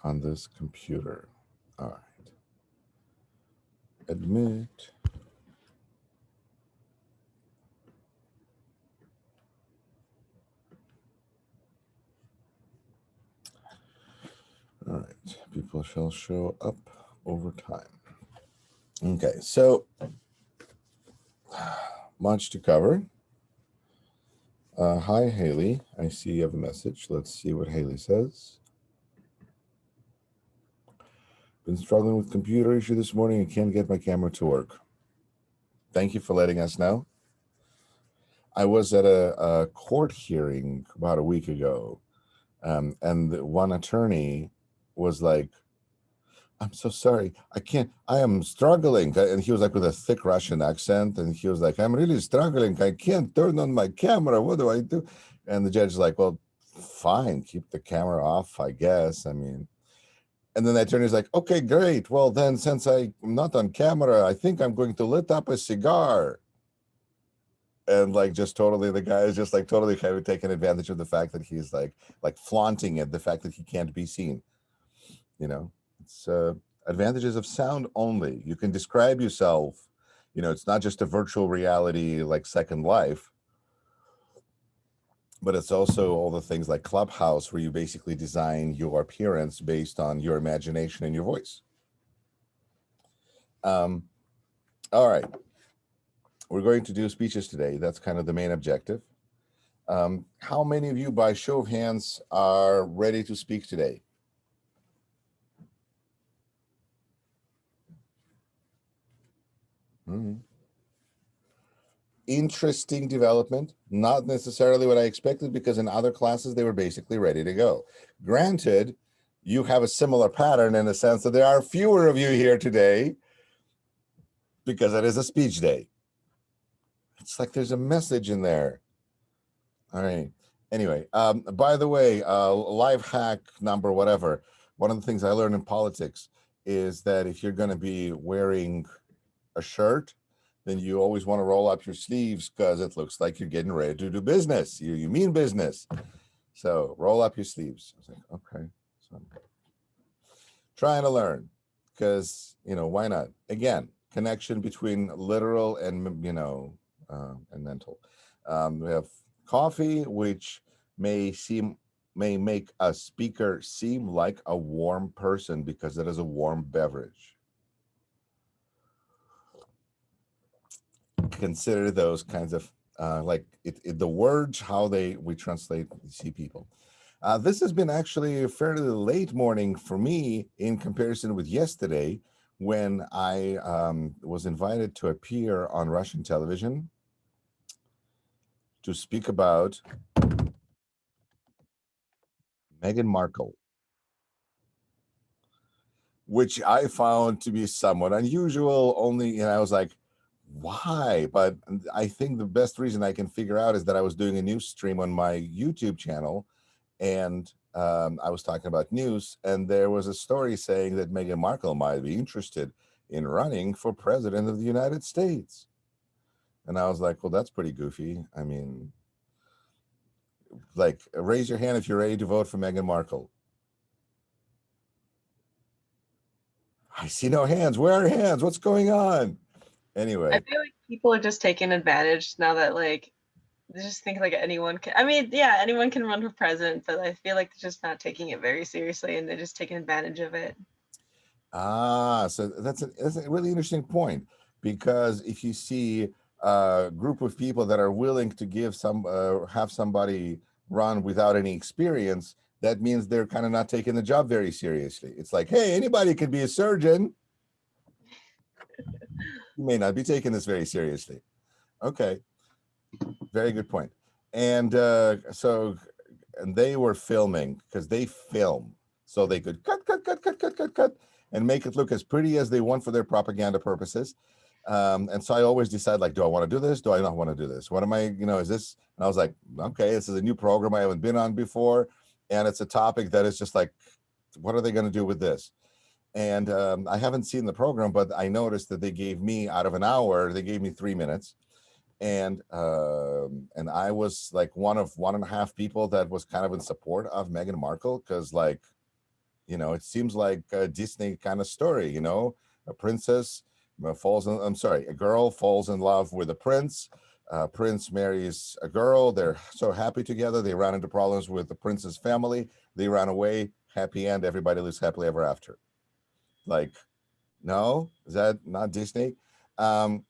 on this computer. All right. Admit. All right. People shall show up over time. Okay. So much to cover. Hi, Haley. I see you have a message. Let's see what Haley says. Been struggling with computer issue this morning and can't get my camera to work. Thank you for letting us know. I was at a court hearing about a week ago, and one attorney was like, "I'm so sorry, I can't. I am struggling." And he was like with a thick Russian accent, and he was like, "I'm really struggling. I can't turn on my camera. What do I do?" And the judge is like, "Well, fine, keep the camera off, I guess. I mean." And then the attorney's like, "Okay, great. Well, then, since I'm not on camera, I think I'm going to lit up a cigar." And like, just totally, the guy is just like totally kind of taking advantage of the fact that he's like flaunting it, the fact that he can't be seen. You know, it's advantages of sound only. You can describe yourself. You know, it's not just a virtual reality like Second Life, but it's also all the things like Clubhouse, where you basically design your appearance based on your imagination and your voice. Um, all right, we're going to do speeches today. That's kind of the main objective. How many of you, by show of hands, are ready to speak today? Mhm. Interesting development, not necessarily what I expected, because in other classes they were basically ready to go. Granted, you have a similar pattern in the sense that there are fewer of you here today because it is a speech day. It's like there's a message in there. All right. Anyway, by the way, life hack number whatever. One of the things I learned in politics is that if you're going to be wearing a shirt, then you always want to roll up your sleeves because it looks like you're getting ready to do business. You mean business. So roll up your sleeves. I was like, okay. So I'm trying to learn because, why not? Again, connection between literal and, and mental. We have coffee, which may seem may make a speaker seem like a warm person because it is a warm beverage. Consider those kinds of the words, how we translate, see people. This has been actually a fairly late morning for me in comparison with yesterday, when I was invited to appear on Russian television to speak about Meghan Markle, which I found to be somewhat unusual. Only, I was like, why? But I think the best reason I can figure out is that I was doing a news stream on my YouTube channel, and I was talking about news, and there was a story saying that Meghan Markle might be interested in running for president of the United States. And I was like, well, that's pretty goofy. I mean, like, raise your hand if you're ready to vote for Meghan Markle. I see no hands. Where are hands? What's going on? I Anyway, feel like people are just taking advantage now that they just think like anyone can. I mean, yeah, anyone can run for president, but I feel like they're just not taking it very seriously and they're just taking advantage of it. so that's a really interesting point, because if you see a group of people that are willing to have somebody run without any experience, that means they're kind of not taking the job very seriously. It's like, hey, anybody could be a surgeon. You may not be taking this very seriously. Okay, very good point. And and they were filming, because they film so they could cut, and make it look as pretty as they want for their propaganda purposes. And so I always decide, like, do I want to do this? Do I not want to do this? What am I, is this? And I was like, okay, this is a new program I haven't been on before. And it's a topic that is just like, what are they going to do with this? And I haven't seen the program, but I noticed that they gave me, out of an hour, they gave me 3 minutes. And I was like one of 1.5 people that was kind of in support of Meghan Markle, because, like, it seems like a Disney kind of story. A princess falls in, I'm sorry, a girl falls in love with a prince. Prince marries a girl. They're so happy together. They run into problems with the prince's family. They run away. Happy end. Everybody lives happily ever after. Like, no, is that not Disney? Um,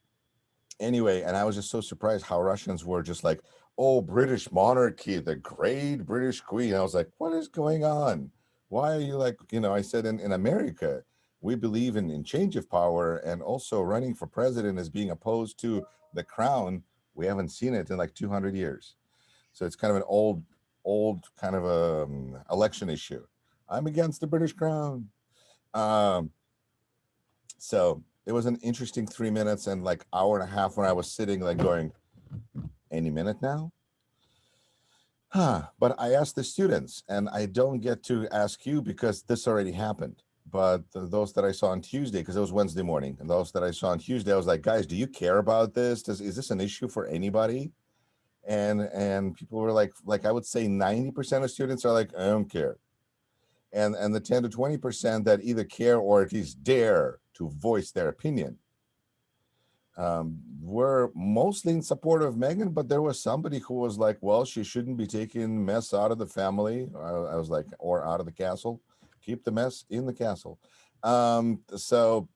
anyway, and I was just so surprised how Russians were just like, oh, British monarchy, the great British queen. I was like, what is going on? Why are you like, I said in America, we believe in change of power, and also running for president is being opposed to the crown. We haven't seen it in like 200 years. So it's kind of an old kind of election issue. I'm against the British crown. Um, so it was an interesting 3 minutes and like hour and a half when I was sitting like going, any minute now. But I asked the students, and I don't get to ask you because this already happened. But those that I saw on Tuesday, because it was Wednesday morning, and those that I saw on Tuesday, I was like, guys, do you care about this? Is this an issue for anybody? And people were like I would say 90% of students are like, I don't care. And the 10 to 20% that either care or at least dare to voice their opinion were mostly in support of Megan, but there was somebody who was like, well, she shouldn't be taking mess out of the family. I was like, or out of the castle. Keep the mess in the castle. So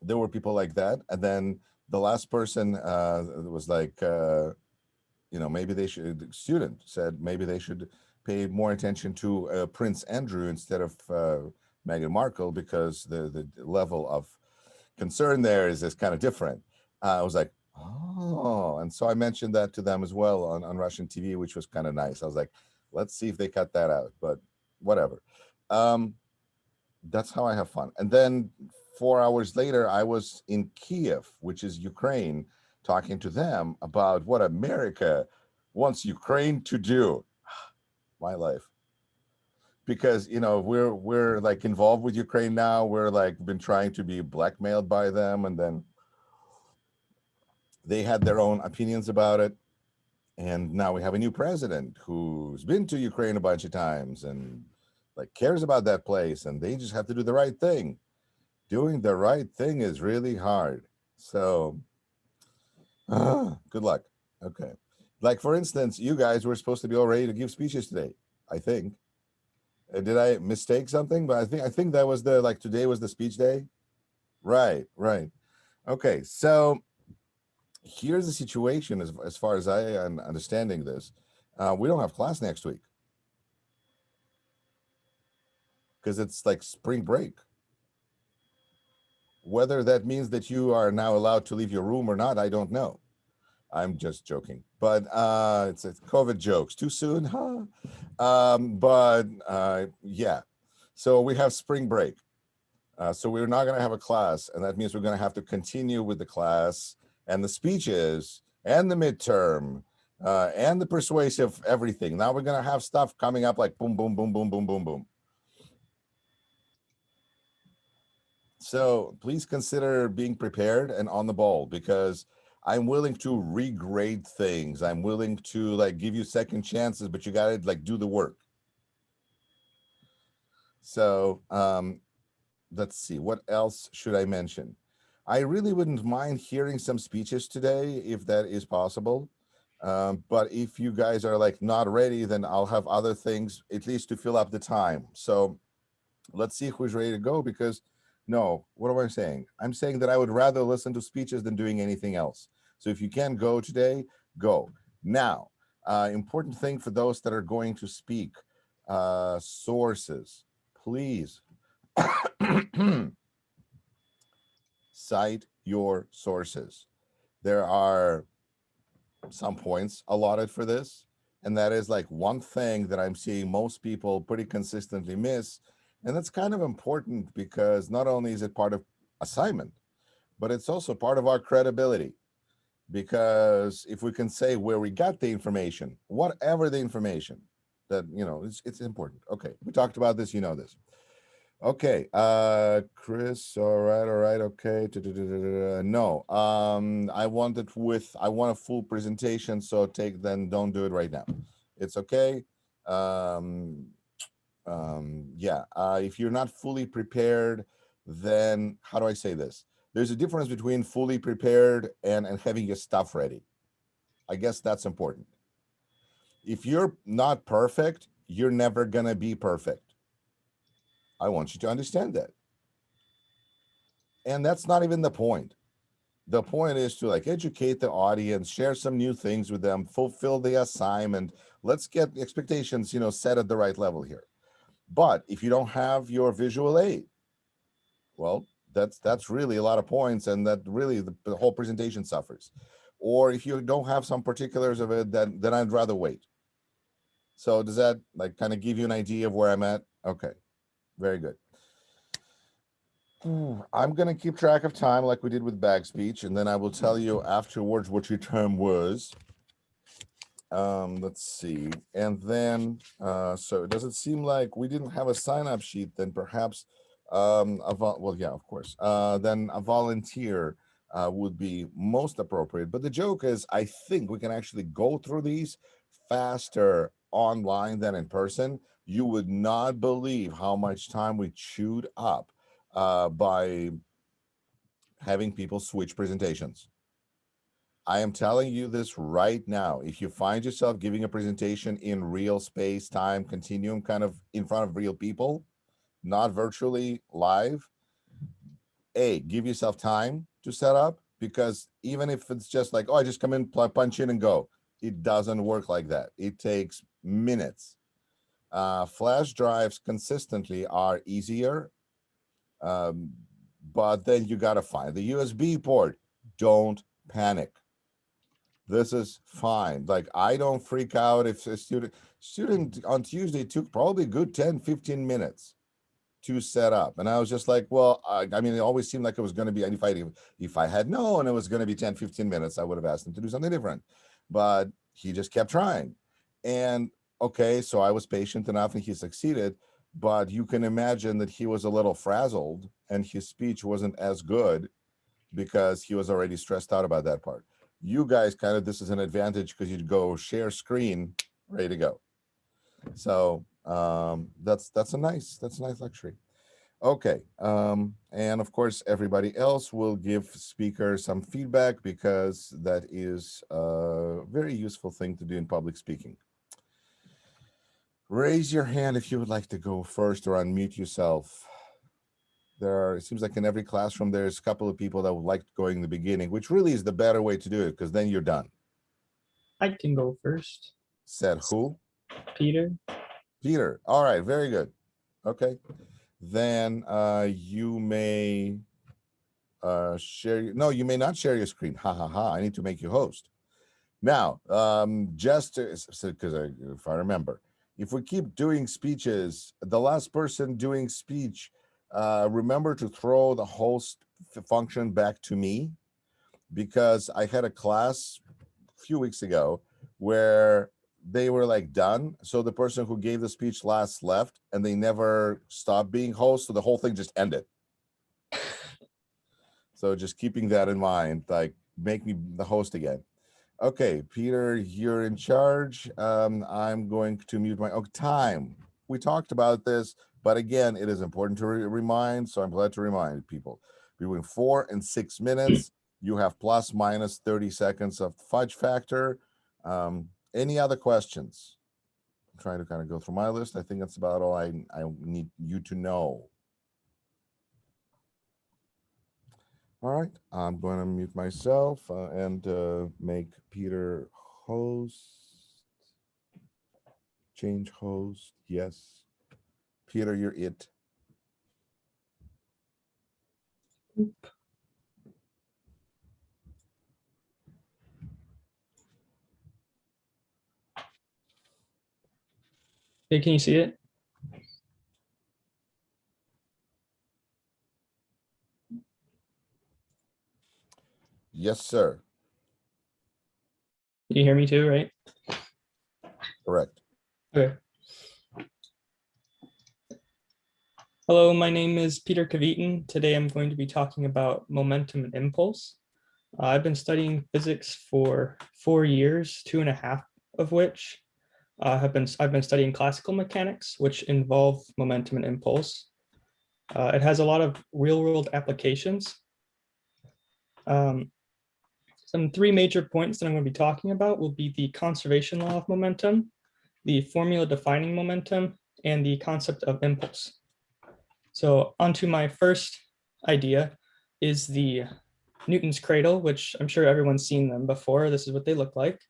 there were people like that. And then the last person was like, maybe they should, the student said maybe they should pay more attention to Prince Andrew instead of Meghan Markle, because the level of concern there is kind of different. I was like, oh, and so I mentioned that to them as well on Russian TV, which was kind of nice. I was like, let's see if they cut that out, but whatever. That's how I have fun. And then 4 hours later, I was in Kiev, which is Ukraine, talking to them about what America wants Ukraine to do. My life. Because we're like involved with Ukraine now. We're like been trying to be blackmailed by them, and then they had their own opinions about it. And now we have a new president who's been to Ukraine a bunch of times and like cares about that place, and they just have to do the right thing. Doing the right thing is really hard. So good luck. Okay. Like for instance, you guys were supposed to be all ready to give speeches today, I think. Did I mistake something? But I think that was today was the speech day. Right, right. Okay, so here's the situation as far as I am understanding this. We don't have class next week because it's like spring break. Whether that means that you are now allowed to leave your room or not, I don't know. I'm just joking, but it's COVID jokes. Too soon, huh? But yeah, so we have spring break. So we're not going to have a class, and that means we're going to have to continue with the class and the speeches and the midterm and the persuasive everything. Now we're going to have stuff coming up like boom, boom, boom, boom, boom, boom, boom. So please consider being prepared and on the ball, because I'm willing to regrade things. I'm willing to like give you second chances, but you got to like do the work. So let's see, what else should I mention? I really wouldn't mind hearing some speeches today if that is possible. But if you guys are like not ready, then I'll have other things at least to fill up the time. So let's see who's ready to go, because no, what am I saying? I'm saying that I would rather listen to speeches than doing anything else. So if you can go today, go. Now, important thing for those that are going to speak, sources, please cite your sources. There are some points allotted for this, and that is like one thing that I'm seeing most people pretty consistently miss. And that's kind of important because not only is it part of assignment, but it's also part of our credibility. Because if we can say where we got the information, whatever the information, that it's important. Okay, we talked about this, this. Okay, Chris, all right, okay. No, I want a full presentation, so don't do it right now. It's okay. Yeah, if you're not fully prepared, then how do I say this? There's a difference between fully prepared and having your stuff ready. I guess that's important. If you're not perfect, you're never gonna be perfect. I want you to understand that. And that's not even the point. The point is to like educate the audience, share some new things with them, fulfill the assignment. Let's get expectations, set at the right level here. But if you don't have your visual aid, well, that's really a lot of points, and that really the whole presentation suffers. Or if you don't have some particulars of it, then I'd rather wait. So does that like kind of give you an idea of where I'm at? Okay, very good. I'm gonna keep track of time like we did with bag speech, and then I will tell you afterwards what your term was. Let's see. And then so does it seem like we didn't have a sign-up sheet? Then perhaps well, yeah, of course. Then a volunteer would be most appropriate. But the joke is, I think we can actually go through these faster online than in person. You would not believe how much time we chewed up by having people switch presentations. I am telling you this right now. If you find yourself giving a presentation in real space, time, continuum, kind of in front of real people, not virtually live, give yourself time to set up, because even if it's just like, oh, I just come in, punch in and go, it doesn't work like that. It takes minutes. Flash drives consistently are easier, but then you got to find the USB port. Don't panic. This is fine. Like, I don't freak out if a student on Tuesday took probably a good 10-15 minutes to set up, and I was just like, well, I mean, it always seemed like it was going to be, and if I had known it was going to be 10-15 minutes, I would have asked him to do something different, but he just kept trying. And okay, so I was patient enough and he succeeded, but you can imagine that he was a little frazzled and his speech wasn't as good because he was already stressed out about that part. You guys kind of, this is an advantage because you'd go share screen, ready to go. So that's a nice luxury. Okay, and of course everybody else will give speaker some feedback, because that is a very useful thing to do in public speaking. Raise your hand if you would like to go first, or unmute yourself. It seems like in every classroom there's a couple of people that would like going in the beginning, which really is the better way to do it, because then you're done. I can go first. Said who? Peter. Peter. All right, very good. Okay, then you may share. No, you may not share your screen. Ha ha ha! I need to make you host. Now, just because if I remember, if we keep doing speeches, the last person doing speech, remember to throw the host function back to me, because I had a class a few weeks ago where they were like done. So the person who gave the speech last left, and they never stopped being host. So the whole thing just ended. So just keeping that in mind, like, make me the host again. Okay, Peter, you're in charge. I'm going to mute my time. We talked about this, but again, it is important to remind. So I'm glad to remind people, between 4 and 6 minutes, you have plus minus 30 seconds of fudge factor. Any other questions? I'm trying to kind of go through my list. I think that's about all I need you to know. All right, I'm going to mute myself and make Peter host. Change host. Yes. Peter, you're it. Hey, can you see it? Yes, sir. You hear me too, right? Correct. Okay. Hello, my name is Peter Kavitin. Today I'm going to be talking about momentum and impulse. I've been studying physics for 4 years, 2.5 of which I've been studying classical mechanics, which involve momentum and impulse. It has a lot of real-world applications. Some three major points that I'm going to be talking about will be the conservation law of momentum, the formula defining momentum, and the concept of impulse. So onto my first idea is the Newton's cradle, which I'm sure everyone's seen them before. This is what they look like.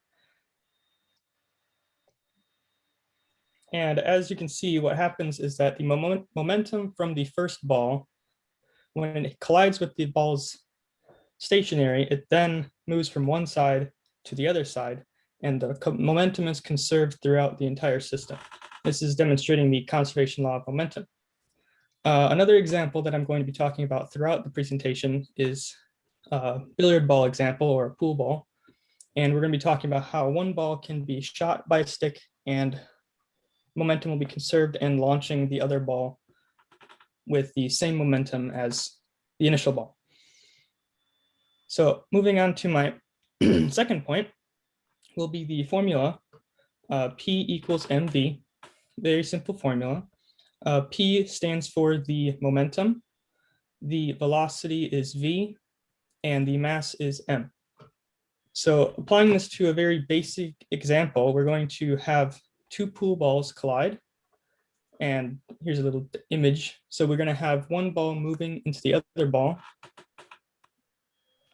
And as you can see, what happens is that the momentum from the first ball, when it collides with the ball's stationary, it then moves from one side to the other side, and the momentum is conserved throughout the entire system. This is demonstrating the conservation law of momentum. Another example that I'm going to be talking about throughout the presentation is a billiard ball example or a pool ball. And we're going to be talking about how one ball can be shot by a stick and momentum will be conserved and launching the other ball with the same momentum as the initial ball. So moving on to my second point will be the formula P equals mv. Very simple formula. P stands for the momentum, the velocity is v, and the mass is m. So applying this to a very basic example, we're going to have two pool balls collide. And here's a little image. So we're going to have one ball moving into the other ball.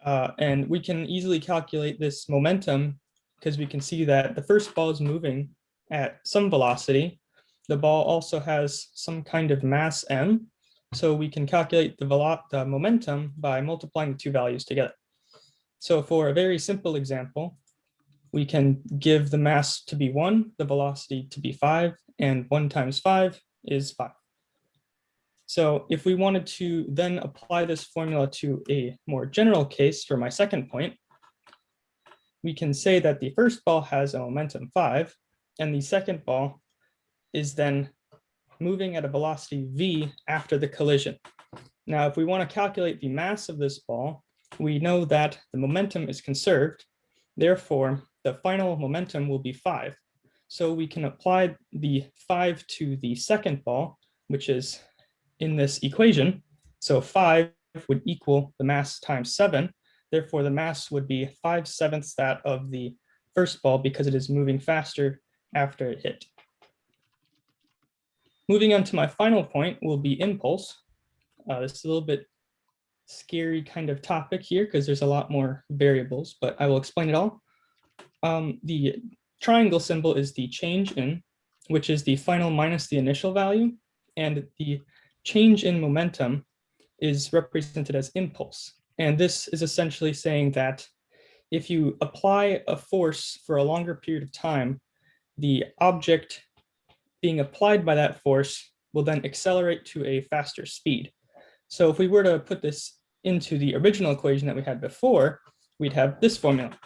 And we can easily calculate this momentum because we can see that the first ball is moving at some velocity. The ball also has some kind of mass m. So we can calculate the momentum by multiplying the two values together. So for a very simple example, we can give the mass to be 1, the velocity to be 5, and 1 times 5 is 5. So if we wanted to then apply this formula to a more general case for my second point, we can say that the first ball has a momentum 5, and the second ball is then moving at a velocity v after the collision. Now, if we want to calculate the mass of this ball, we know that the momentum is conserved. Therefore, the final momentum will be 5. So we can apply the 5 to the second ball, which is in this equation. So 5 would equal the mass times 7. Therefore, the mass would be 5/7 that of the first ball because it is moving faster after it hit. Moving on to my final point will be impulse. This is a little bit scary kind of topic here because there's a lot more variables, but I will explain it all. The triangle symbol is the change in, which is the final minus the initial value, and the change in momentum is represented as impulse. And this is essentially saying that if you apply a force for a longer period of time, the object being applied by that force will then accelerate to a faster speed. So if we were to put this into the original equation that we had before, we'd have this formula.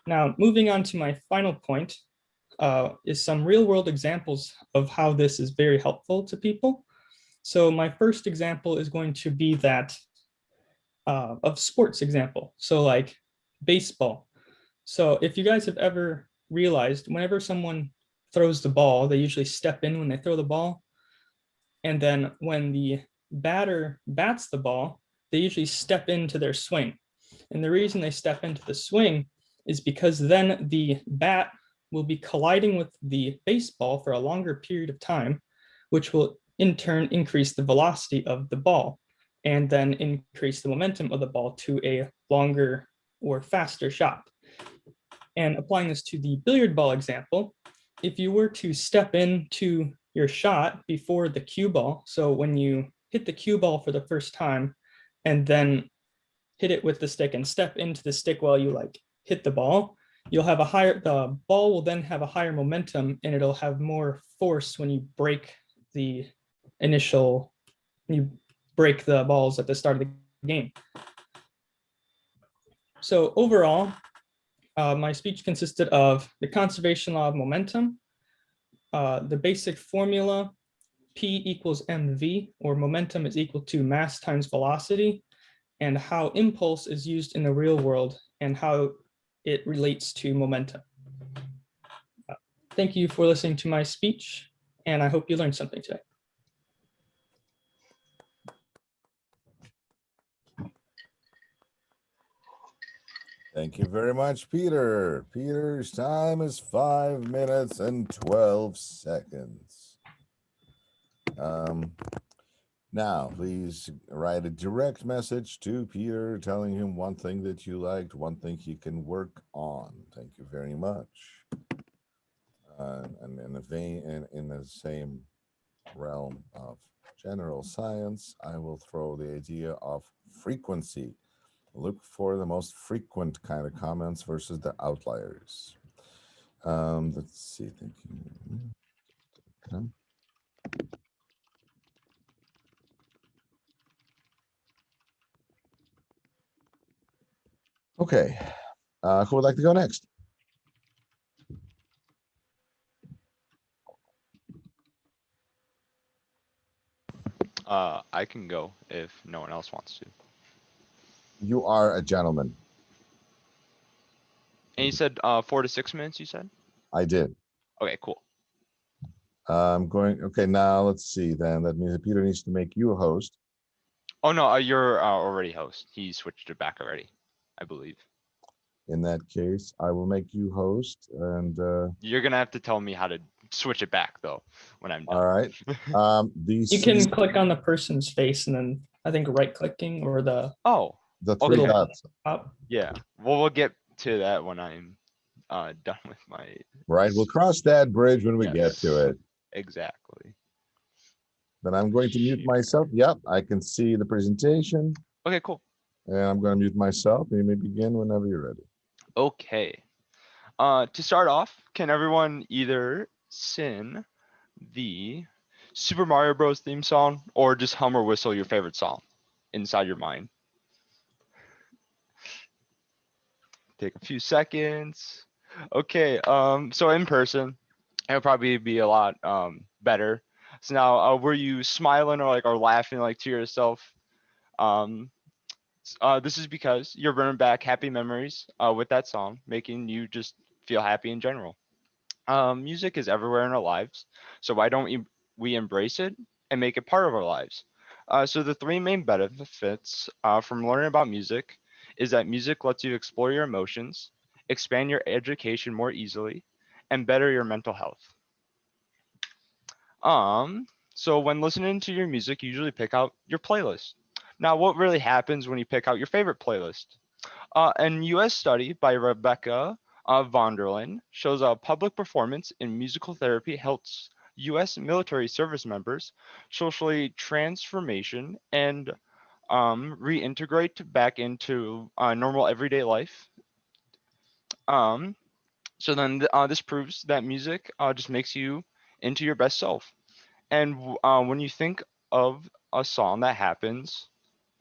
Now, moving on to my final point is some real world examples of how this is very helpful to people. So my first example is going to be that of sports example. So like baseball. So if you guys have ever realized, whenever someone throws the ball, they usually step in when they throw the ball. And then when the batter bats the ball, they usually step into their swing. And the reason they step into the swing is because then the bat will be colliding with the baseball for a longer period of time, which will in turn increase the velocity of the ball and then increase the momentum of the ball to a longer or faster shot. And applying this to the billiard ball example, if you were to step into your shot before the cue ball, so when you hit the cue ball for the first time and then hit it with the stick and step into the stick while you like hit the ball, you'll have the ball will then have a higher momentum and it'll have more force when you break the balls at the start of the game. So overall, my speech consisted of the conservation law of momentum, the basic formula, P equals mv, or momentum is equal to mass times velocity, and how impulse is used in the real world and how it relates to momentum. thank you for listening to my speech, and I hope you learned something today. Thank you very much, Peter. Peter's time is 5 minutes and 12 seconds. Now, please write a direct message to Peter telling him one thing that you liked, one thing he can work on. Thank you very much. And in the same realm of general science, I will throw the idea of frequency. Look for the most frequent kind of comments versus the outliers. Let's see. Thank you. Okay. Okay, who would like to go next? I can go if no one else wants to. You are a gentleman. And you said 4 to 6 minutes, you said? I did. Okay, cool. I'm going, okay, now let's see then. That means that Peter needs to make you a host. Oh, no, you're already host. He switched it back already, I believe. In that case, I will make you host and You're going to have to tell me how to switch it back, though, when I'm done. all right. These You can click on the person's face and then I think right clicking or the Oh, the three okay. dots, up. Yeah. Well, we'll get to that when I'm done with my... right? We'll cross that bridge when we get Yes. to it. Exactly. Then I'm going to mute Shoot. myself. Yep, I can see the presentation Okay, cool. and I'm going to mute myself. You may begin whenever you're ready. Okay. To start off, can everyone either sing the Super Mario Bros. Theme song or just hum or whistle your favorite song inside your mind? Take a few seconds. Okay, so in person, it'll probably be a lot better. So now, were you smiling or laughing like to yourself? This is because you're bringing back happy memories with that song, making you just feel happy in general. Music is everywhere in our lives, so why don't we embrace it and make it part of our lives? So the three main benefits from learning about music is that music lets you explore your emotions, expand your education more easily, and better your mental health. So when listening to your music, you usually pick out your playlist. Now, what really happens when you pick out your favorite playlist? An U.S. study by Rebecca Vonderland shows a public performance in musical therapy helps U.S. military service members socially transformation and reintegrate back into normal everyday life. So then this proves that music just makes you into your best self. And when you think of a song that happens,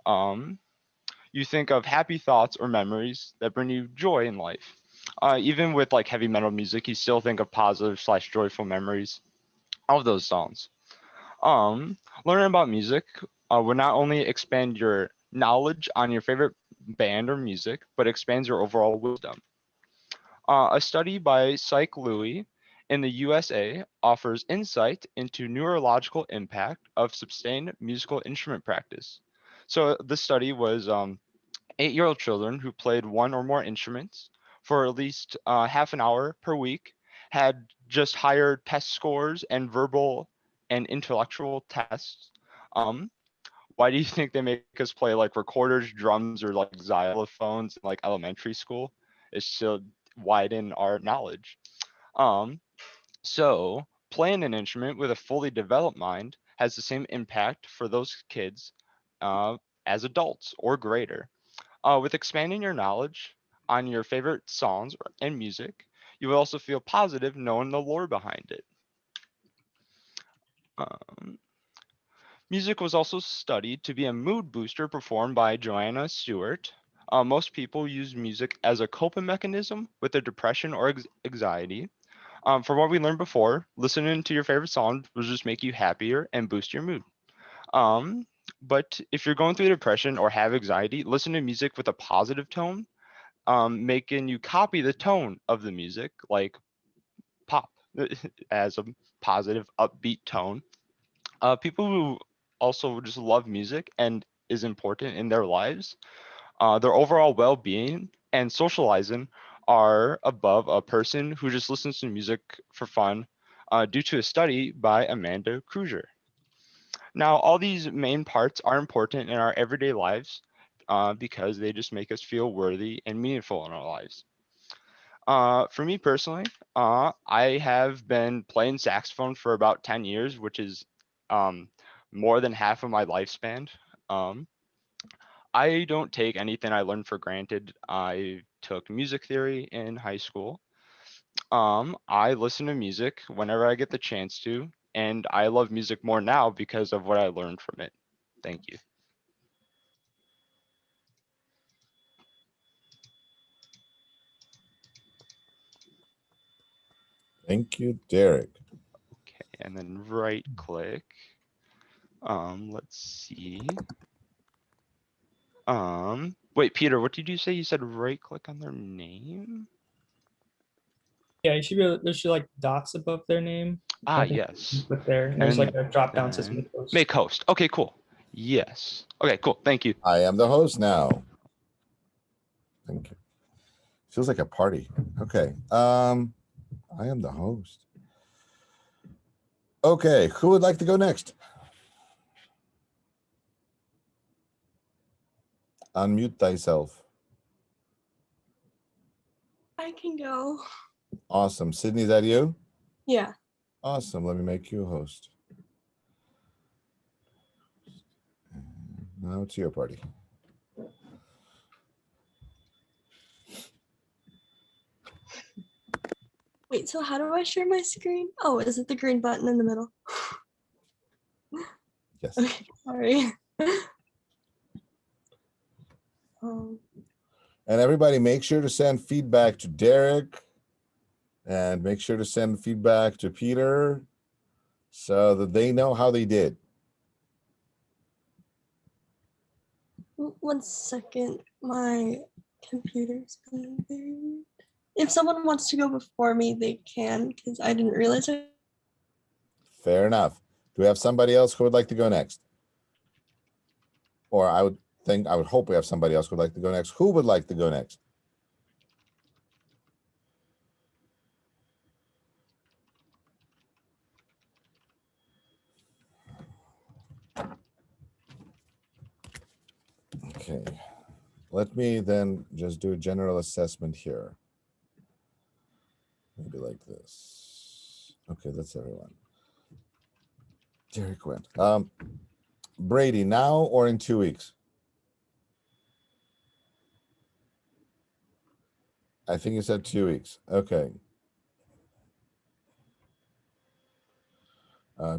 you think of happy thoughts or memories that bring you joy in life. Even with like heavy metal music, you still think of positive/joyful memories of those songs. Learning about music will not only expand your knowledge on your favorite band or music, but expands your overall wisdom. A study by Psych Louis in the USA offers insight into neurological impact of sustained musical instrument practice. So this study was 8-year-old children who played one or more instruments for at least half an hour per week had just higher test scores and verbal and intellectual tests. Why do you think they make us play like recorders, drums, or like xylophones in like elementary school? It's to widen our knowledge. So playing an instrument with a fully developed mind has the same impact for those kids as adults or greater. With expanding your knowledge on your favorite songs and music, you will also feel positive knowing the lore behind it. Music was also studied to be a mood booster performed by Joanna Stewart. Most people use music as a coping mechanism with their depression or anxiety. From what we learned before, listening to your favorite song will just make you happier and boost your mood. But if you're going through depression or have anxiety, listen to music with a positive tone, making you copy the tone of the music, like pop as a positive, upbeat tone. People who also just love music and is important in their lives, their overall well-being and socializing are above a person who just listens to music for fun, due to a study by Amanda Kruger. Now, all these main parts are important in our everyday lives, because they just make us feel worthy and meaningful in our lives. For me personally, I have been playing saxophone for about 10 years, which is um, more than half of my lifespan. Um, I don't take anything I learned for granted. I took music theory in high school. I listen to music whenever I get the chance to, and I love music more now because of what I learned from it. Thank you. Thank you, Derek. Okay, and then right click. Let's see. Wait, Peter, what did you say? You said right click on their name? Yeah, you should be there should like dots above their name. I think Yes. But there, and there's like And a drop down says then make host. make host. Okay, cool. Yes. Okay, cool. Thank you. I am the host now. Thank you. Feels like a party. Okay. I am the host. Okay, who would like to go next? Unmute thyself. I can go. Awesome. Sydney, is that you? Yeah. Awesome. Let me make you a host. Now it's your party. Wait, so how do I share my screen? Oh, is it the green button in the middle? Yes. Okay, sorry. And everybody make sure to send feedback to Derek and make sure to send feedback to Peter so that they know how they did. One second, my computer's being very weird. If someone wants to go before me, they can, because I didn't realize it. Fair enough. Do we have somebody else who would like to go next? Or I would hope we have somebody else who would like to go next. Who would like to go next? Okay. Let me then just do a general assessment here. Maybe like this. Okay, that's everyone. Derek went. Brady, now or in 2 weeks? I think you said 2 weeks. Okay.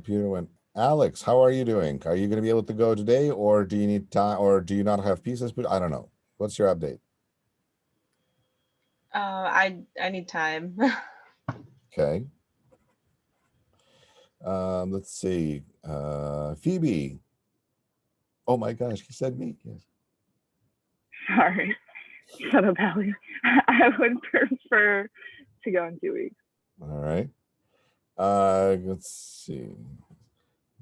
Peter went. Alex, how are you doing? Are you going to be able to go today, or do you need time, or do you not have pieces? But I don't know. What's your update? I need time. Okay. Let's see. Phoebe. Oh my gosh, he said me. Yes. Sorry. Shut up, Allie. I would prefer to go in 2 weeks. All right. Let's see.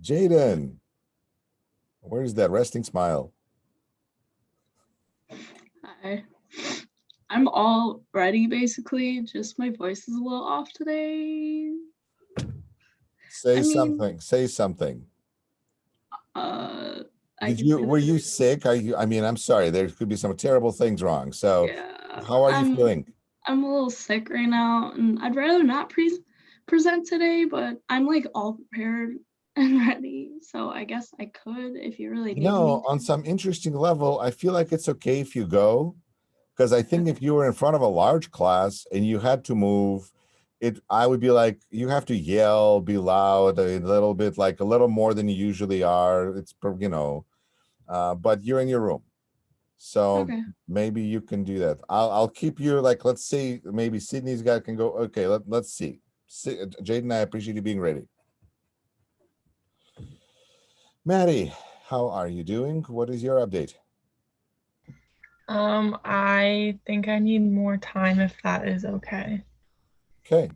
Jaden. Where's that resting smile? Hi. I'm all ready basically. Just my voice is a little off today. Say something. Say something. Were you sick? I mean, I'm sorry. There could be some terrible things wrong. So Yeah, how are you feeling? I'm a little sick right now, and I'd rather not present today, but I'm like all prepared and ready. So I guess I could if you really need me. On some interesting level, I feel like it's okay if you go, because I think if you were in front of a large class and you had to move, I would be like, you have to yell, be loud, a little bit, like a little more than you usually are. It's, but you're in your room. So Okay. maybe you can do that. I'll keep you, like, let's see, maybe Sydney's guy can go. Okay, let's see. Jaden, I appreciate you being ready. Maddie, how are you doing? What is your update? I think I need more time if that is okay. Okay.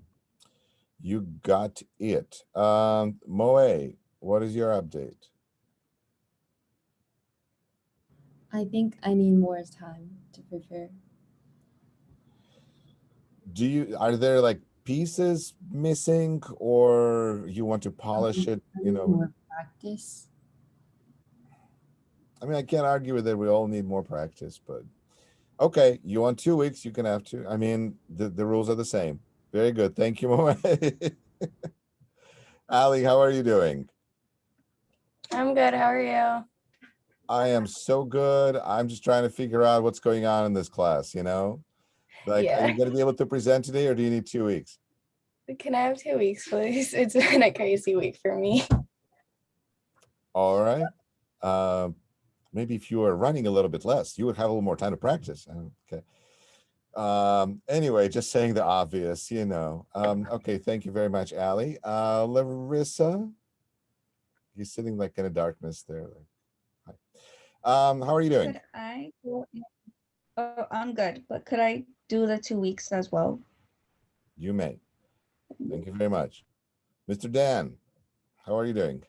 You got it. Moe, what is your update? I think I need more time to prepare. Are there like pieces missing, or you want to polish it, I you need know? more practice. I mean, I can't argue with it. We all need more practice, but okay, you want 2 weeks, you can have to. I mean, the rules are the same. Very good. Thank you, Moe. Ali, how are you doing? I'm good. How are you? I am so good. I'm just trying to figure out what's going on in this class, you know? Like, are Yeah. you going to be able to present today, or do you need 2 weeks? Can I have 2 weeks, please? It's been a crazy week for me. All right. Maybe if you were running a little bit less, you would have a little more time to practice. Okay. Anyway, just saying the obvious, you know. Okay, thank you very much, Ali. Larissa, you're sitting like in a darkness there. Hi. How are you doing? Could I go oh, I'm good, but could I do the 2 weeks as well? You may. Thank you very much. Mr. Dan, how are you doing?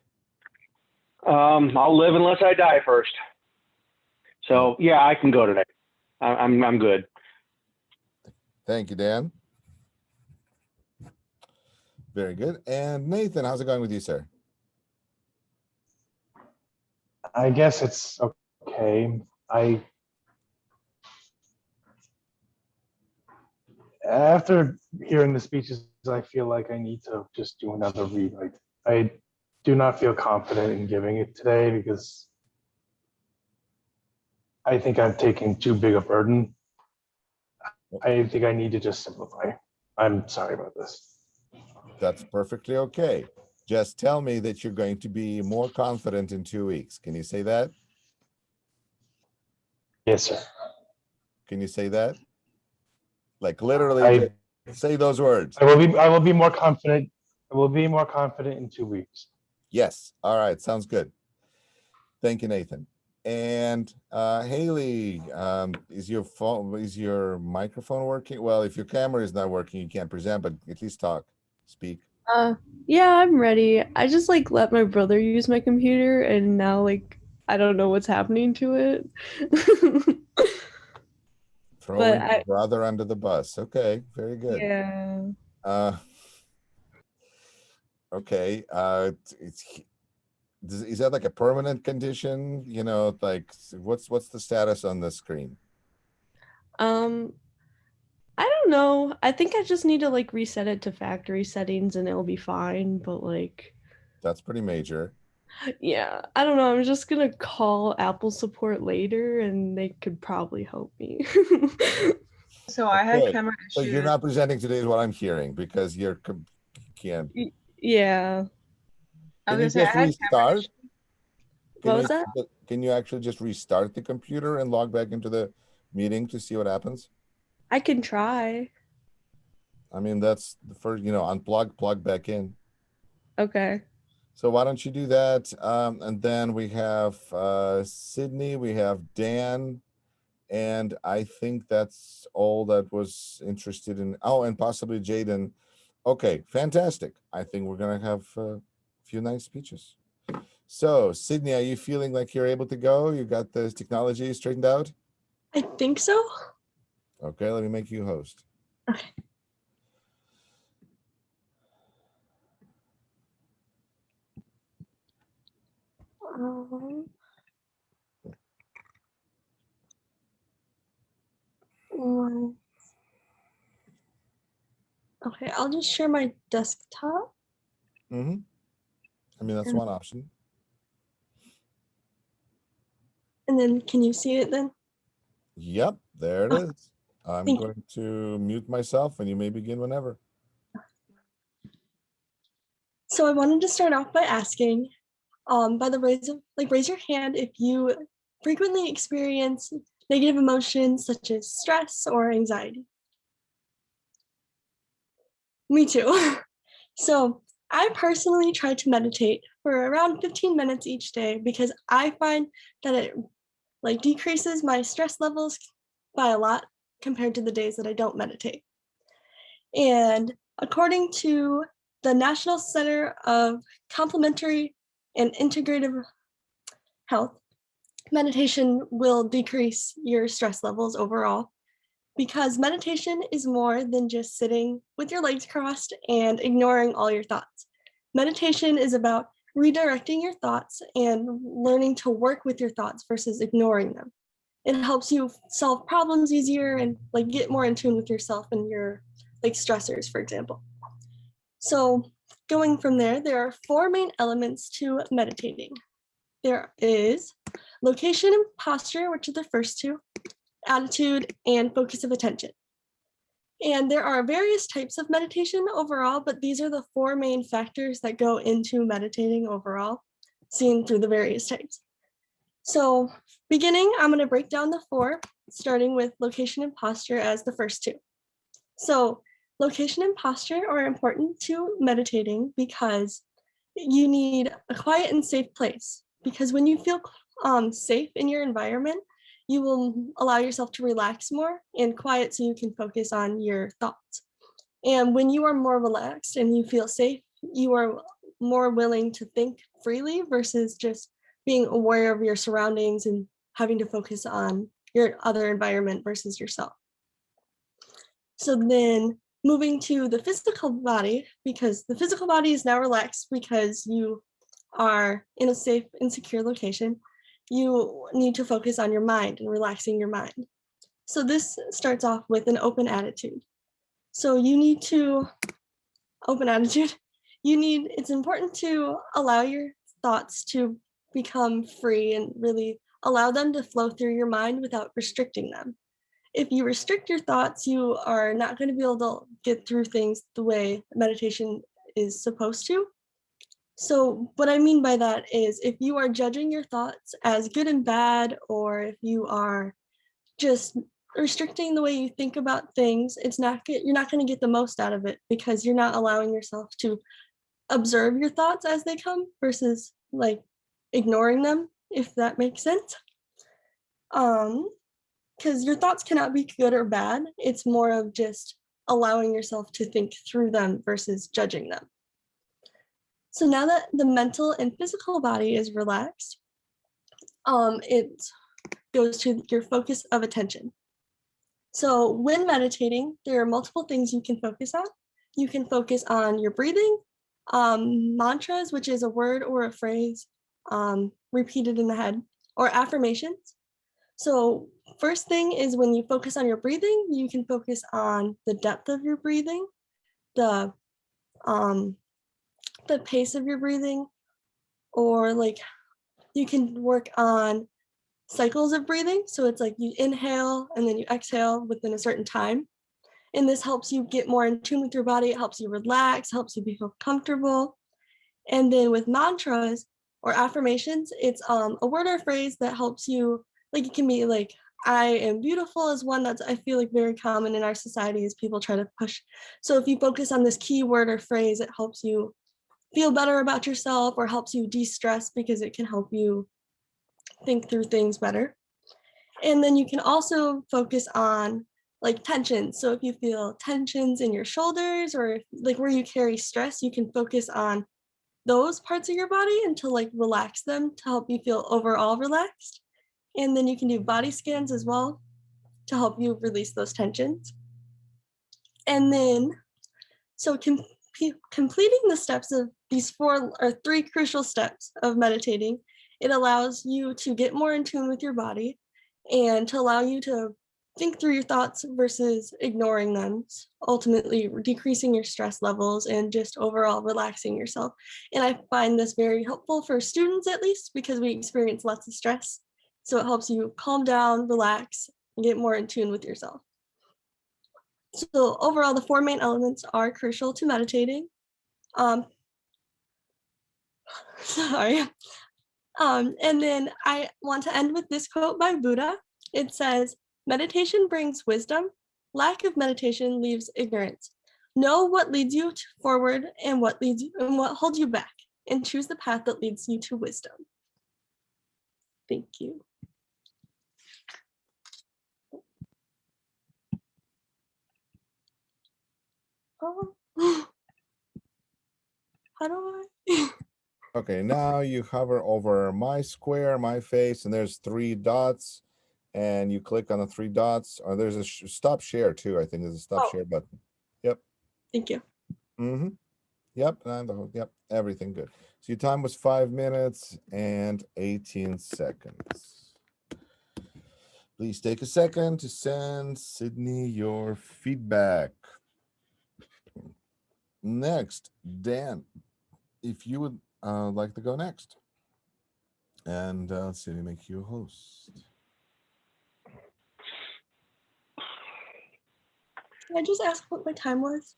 I'll live unless I die first. So yeah, I can go today. I'm good. Thank you, Dan. Very good. And Nathan, how's it going with you, sir? I guess it's okay. After hearing the speeches, I feel like I need to just do another read. Like, I do not feel confident in giving it today because I think I'm taking too big a burden. I think I need to just simplify. I'm sorry about this. That's perfectly okay. Just tell me that you're going to be more confident in 2 weeks. Can you say that? Yes, sir. Can you say that? Like literally say those words. I will be more confident. I will be more confident in 2 weeks. Yes. All right. Sounds good. Thank you, Nathan. And Haley, is your microphone working? Well, if your camera is not working, you can't present, but at least speak. Yeah, I'm ready. I just like let my brother use my computer, and now like I don't know what's happening to it. Throwing your brother under the bus. Okay, very good. Yeah. Okay. Is that like a permanent condition? You know, like what's the status on the screen? I don't know. I think I just need to like reset it to factory settings and it'll be fine, but like that's pretty major. Yeah, I don't know. I'm just gonna call Apple support later and they could probably help me. So I had Okay. camera So issues. you're not presenting today is what I'm hearing because you can't. Yeah. Can you just restart? What was that? Can you actually just restart the computer and log back into the meeting to see what happens? I can try. I mean, that's the first, unplug, plug back in. Okay. So why don't you do that? And then we have Sydney, we have Dan, and I think that's all that was interested in. Oh, and possibly Jaden. Okay, fantastic. I think we're going to have a few nice speeches. So Sydney, are you feeling like you're able to go? You got the technology straightened out? I think so. Okay, let me make you host. Okay. Okay, I'll just share my desktop. Mm-hmm. I mean, that's one option. And then can you see it then? Yep, there it is. I'm going to mute myself and you may begin whenever. So I wanted to start off by asking, by the raise your hand if you frequently experience negative emotions such as stress or anxiety. Me too. So I personally try to meditate for around 15 minutes each day because I find that it decreases my stress levels by a lot compared to the days that I don't meditate. And according to the National Center of Complementary and Integrative Health, meditation will decrease your stress levels overall because meditation is more than just sitting with your legs crossed and ignoring all your thoughts. Meditation is about redirecting your thoughts and learning to work with your thoughts versus ignoring them. It helps you solve problems easier and like get more in tune with yourself and your like stressors, for example. So going from there, there are 4 main elements to meditating. There is location and posture, which are the first 2, attitude, and focus of attention. And there are various types of meditation overall, but these are the 4 main factors that go into meditating overall, seen through the various types. So beginning, I'm going to break down the 4, starting with location and posture as the first 2. So location and posture are important to meditating because you need a quiet and safe place. Because when you feel safe in your environment, you will allow yourself to relax more and quiet so you can focus on your thoughts. And when you are more relaxed and you feel safe, you are more willing to think freely versus just being aware of your surroundings and having to focus on your other environment versus yourself. So then moving to the physical body, because the physical body is now relaxed because you are in a safe and secure location, you need to focus on your mind and relaxing your mind. So this starts off with an open attitude. So you need to, it's important to allow your thoughts to become free and really allow them to flow through your mind without restricting them. If you restrict your thoughts, you are not going to be able to get through things the way meditation is supposed to. So what I mean by that is if you are judging your thoughts as good and bad, or if you are just restricting the way you think about things, you're not going to get the most out of it because you're not allowing yourself to observe your thoughts as they come versus like ignoring them, if that makes sense. Because your thoughts cannot be good or bad. It's more of just allowing yourself to think through them versus judging them. So now that the mental and physical body is relaxed, it goes to your focus of attention. So when meditating, there are multiple things you can focus on. You can focus on your breathing, mantras, which is a word or a phrase repeated in the head, or affirmations. So first thing is when you focus on your breathing, you can focus on the depth of your breathing, the pace of your breathing, or like you can work on cycles of breathing. So it's like you inhale and then you exhale within a certain time. And this helps you get more in tune with your body. It helps you relax, helps you feel comfortable. And then with mantras or affirmations, it's a word or phrase that helps you, like it can be like, I am beautiful is one that's I feel like very common in our society as people try to push. So if you focus on this key word or phrase, it helps you feel better about yourself or helps you de-stress because it can help you think through things better. And then you can also focus on like tensions. So if you feel tensions in your shoulders or like where you carry stress, you can focus on those parts of your body and to like relax them to help you feel overall relaxed. And then you can do body scans as well to help you release those tensions. And then, so completing the steps of these 4 or 3 crucial steps of meditating, it allows you to get more in tune with your body and to allow you to think through your thoughts versus ignoring them, ultimately decreasing your stress levels and just overall relaxing yourself. And I find this very helpful for students, at least, because we experience lots of stress. So it helps you calm down, relax, and get more in tune with yourself. So overall, the 4 main elements are crucial to meditating. Sorry. And then I want to end with this quote by Buddha. It says, "Meditation brings wisdom. Lack of meditation leaves ignorance. Know what leads you forward and what holds you back, and choose the path that leads you to wisdom." Thank you. Oh. How do I? Okay, now you hover over my square, my face, and there's 3 dots, and you click on the 3 dots, or there's a stop share too. I think there's a stop share button. Yep. Thank you. Mm-hmm. Yep. And yep. Everything good. So your time was 5 minutes and 18 seconds. Please take a second to send Sydney your feedback. Next, Dan, if you would like to go next. And let's see, let me make you a host. Can I just ask what my time was?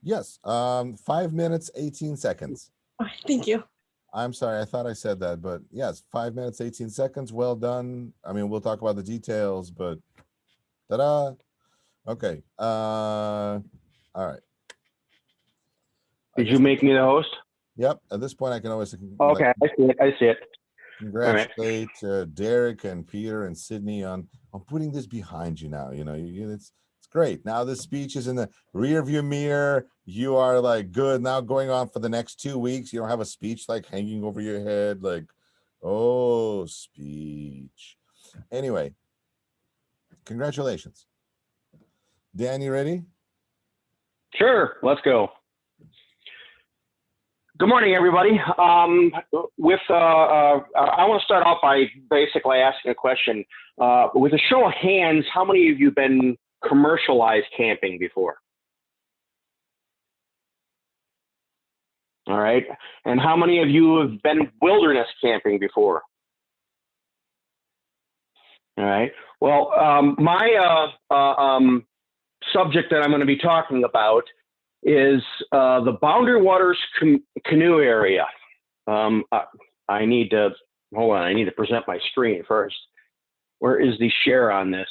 Yes, 5 minutes, 18 seconds. Okay, thank you. I'm sorry, I thought I said that, but yes, 5 minutes, 18 seconds. Well done. I mean, we'll talk about the details, but ta-da. Okay. All right. Did you make me the host? Yep. At this point, I can always Okay, I see it. I see it. Congratulate Derek and Peter and Sydney on putting this behind you now. You know, it's great. Now this speech is in the rear view mirror. You are like good now going on for the next 2 weeks. You don't have a speech like hanging over your head, like, oh, speech. Anyway, congratulations. Dan, you ready? Sure, let's go. Good morning, everybody. I want to start off by basically asking a question. With a show of hands, how many of you have been commercialized camping before? All right. And how many of you have been wilderness camping before? All right. Well, my subject that I'm going to be talking about is the Boundary Waters canoe area. I need to, hold on, I need to present my screen first. Where is the share on this?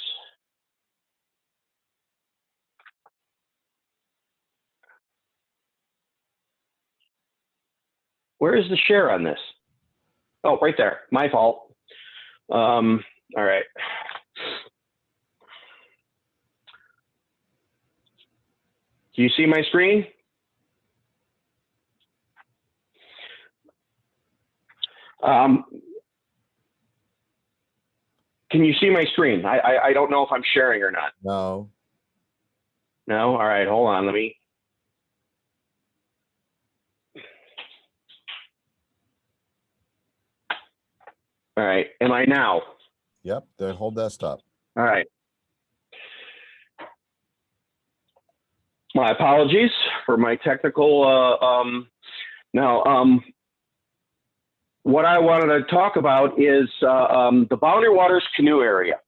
Where is the share on this? Oh, right there, my fault. All right. Do you see my screen? Can you see my screen? I don't know if I'm sharing or not. No. No? All right, hold on, let me. All right, am I now? Yep, the whole desktop. All right. My apologies for my technical, what I wanted to talk about is the Boundary Waters canoe area.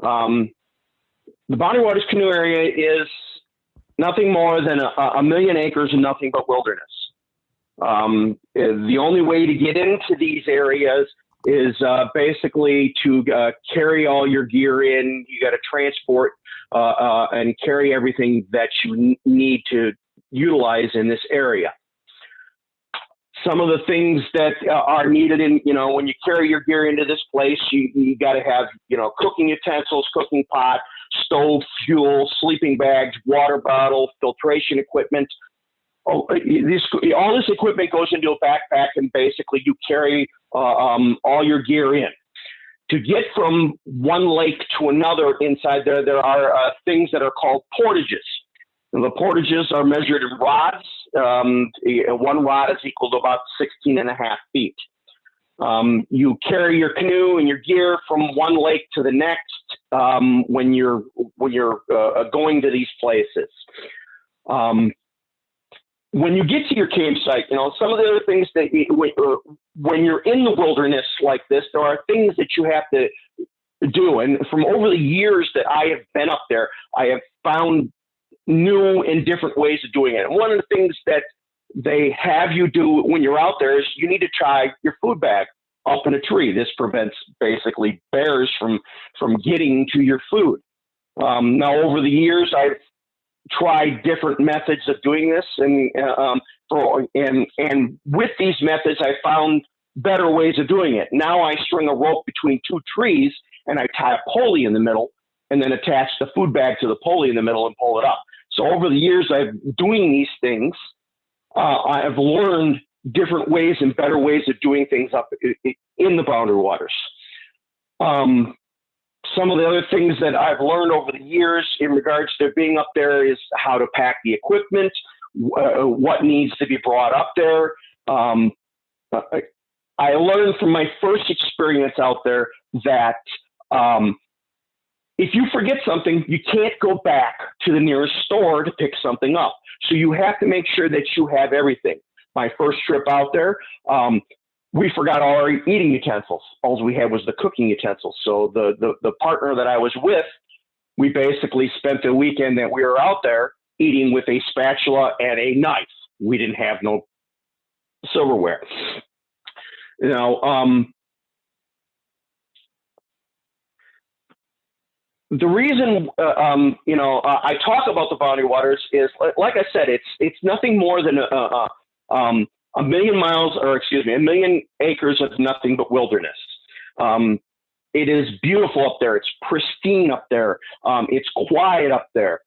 The Boundary Waters canoe area is nothing more than a million acres and nothing but wilderness. The only way to get into these areas is basically to carry all your gear in. You got to transport and carry everything that you need to utilize in this area. Some of the things that are needed in, when you carry your gear into this place, you got to have, cooking utensils, cooking pot, stove, fuel, sleeping bags, water bottle, filtration equipment. All this equipment goes into a backpack, and basically you carry all your gear in. To get from one lake to another inside there are things that are called portages. And the portages are measured in rods. One rod is equal to about 16.5 feet. You carry your canoe and your gear from one lake to the next when you're going to these places. When you get to your campsite, some of the other things that when you're in the wilderness like this, there are things that you have to do. And from over the years that I have been up there, I have found new and different ways of doing it. And one of the things that they have you do when you're out there is you need to tie your food bag up in a tree. This prevents basically bears from getting to your food. Now, over the years, I've tried different methods of doing this, and with these methods, I found better ways of doing it. Now I string a rope between 2 trees, and I tie a pulley in the middle, and then attach the food bag to the pulley in the middle and pull it up. So over the years, I've doing these things. I've learned different ways and better ways of doing things up in the Boundary Waters. Some of the other things that I've learned over the years in regards to being up there is how to pack the equipment, what needs to be brought up there. I learned from my first experience out there that if you forget something, you can't go back to the nearest store to pick something up. So you have to make sure that you have everything. My first trip out there, we forgot all our eating utensils. All we had was the cooking utensils. So the partner that I was with, we basically spent the weekend that we were out there eating with a spatula and a knife. We didn't have no silverware. You know, the reason, you know, I talk about the Boundary Waters is, like I said, it's nothing more than a million miles, or excuse me, a million acres of nothing but wilderness. It is beautiful up there. It's pristine up there. It's quiet up there.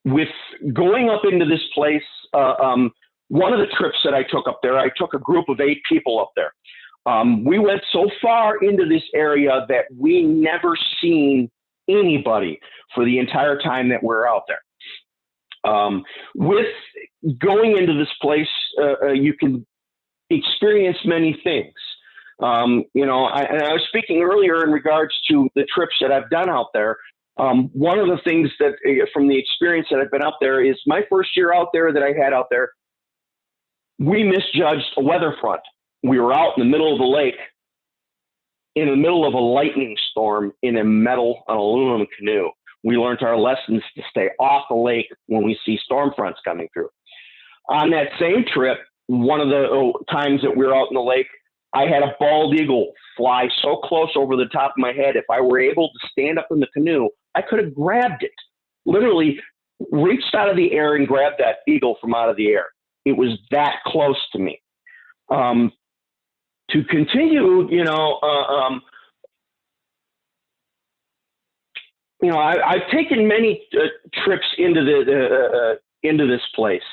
With going up into this place, one of the trips that I took up there, I took a group of 8 people up there. We went so far into this area that we never seen anybody for the entire time that we're out there. With going into this place, you can experience many things. You know, and I was speaking earlier in regards to the trips that I've done out there. One of the things that from the experience that I've been out there is my first year out there that I had out there, we misjudged a weather front. We were out in the middle of the lake in the middle of a lightning storm in a metal and aluminum canoe. We learned our lessons to stay off the lake when we see storm fronts coming through. On that same trip, one of the times that we were out in the lake, I had a bald eagle fly so close over the top of my head. If I were able to stand up in the canoe, I could have grabbed it, literally reached out of the air and grabbed that eagle from out of the air. It was that close to me. To continue, you know, I've taken many trips into into this place,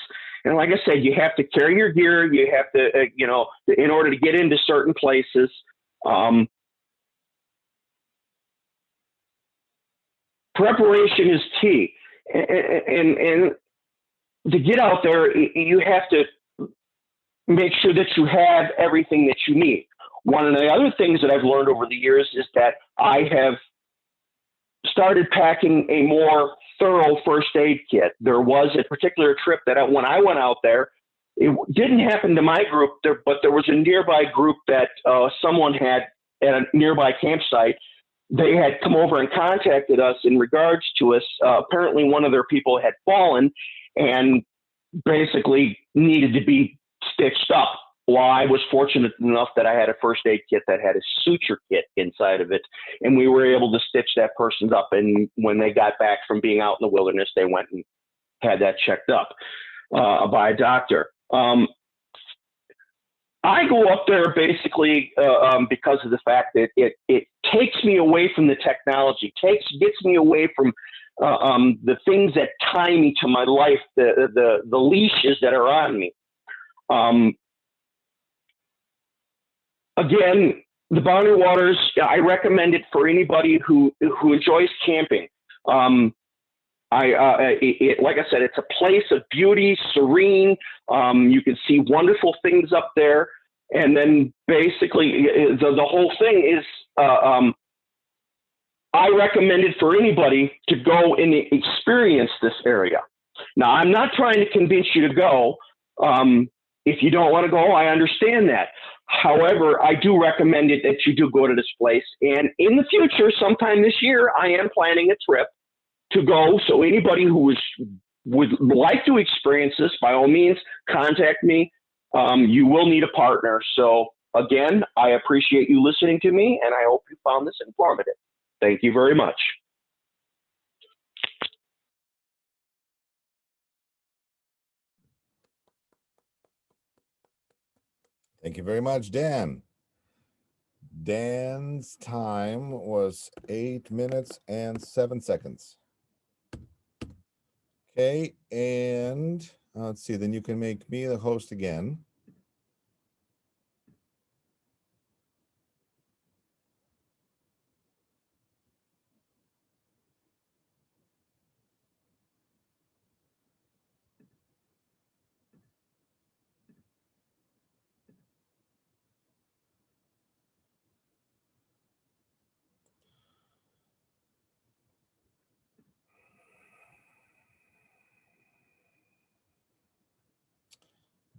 and like I said, you have to carry your gear. You have to, you know, in order to get into certain places. Preparation is key, and to get out there, you have to make sure that you have everything that you need. One of the other things that I've learned over the years is that I have started packing a more thorough first aid kit. There was a particular trip that when I went out there, it didn't happen to my group, but there was a nearby group that someone had at a nearby campsite. They had come over and contacted us in regards to us. Apparently one of their people had fallen and basically needed to be stitched up. Well, I was fortunate enough that I had a first aid kit that had a suture kit inside of it, and we were able to stitch that person up. And when they got back from being out in the wilderness, they went and had that checked up by a doctor. I go up there basically because of the fact that it takes me away from the technology, gets me away from the things that tie me to my life, the leashes that are on me. Again, the Boundary Waters, I recommend it for anybody who enjoys camping. Like I said, it's a place of beauty, serene. You can see wonderful things up there. And then basically the whole thing is, I recommend it for anybody to go and experience this area. Now, I'm not trying to convince you to go. If you don't want to go, I understand that. However, I do recommend it that you do go to this place. And in the future, sometime this year, I am planning a trip to go. So anybody who would like to experience this, by all means, contact me. You will need a partner. So again, I appreciate you listening to me, and I hope you found this informative. Thank you very much. Thank you very much, Dan. Dan's time was 8 minutes and 7 seconds. Okay, and Let's see, then you can make me the host again.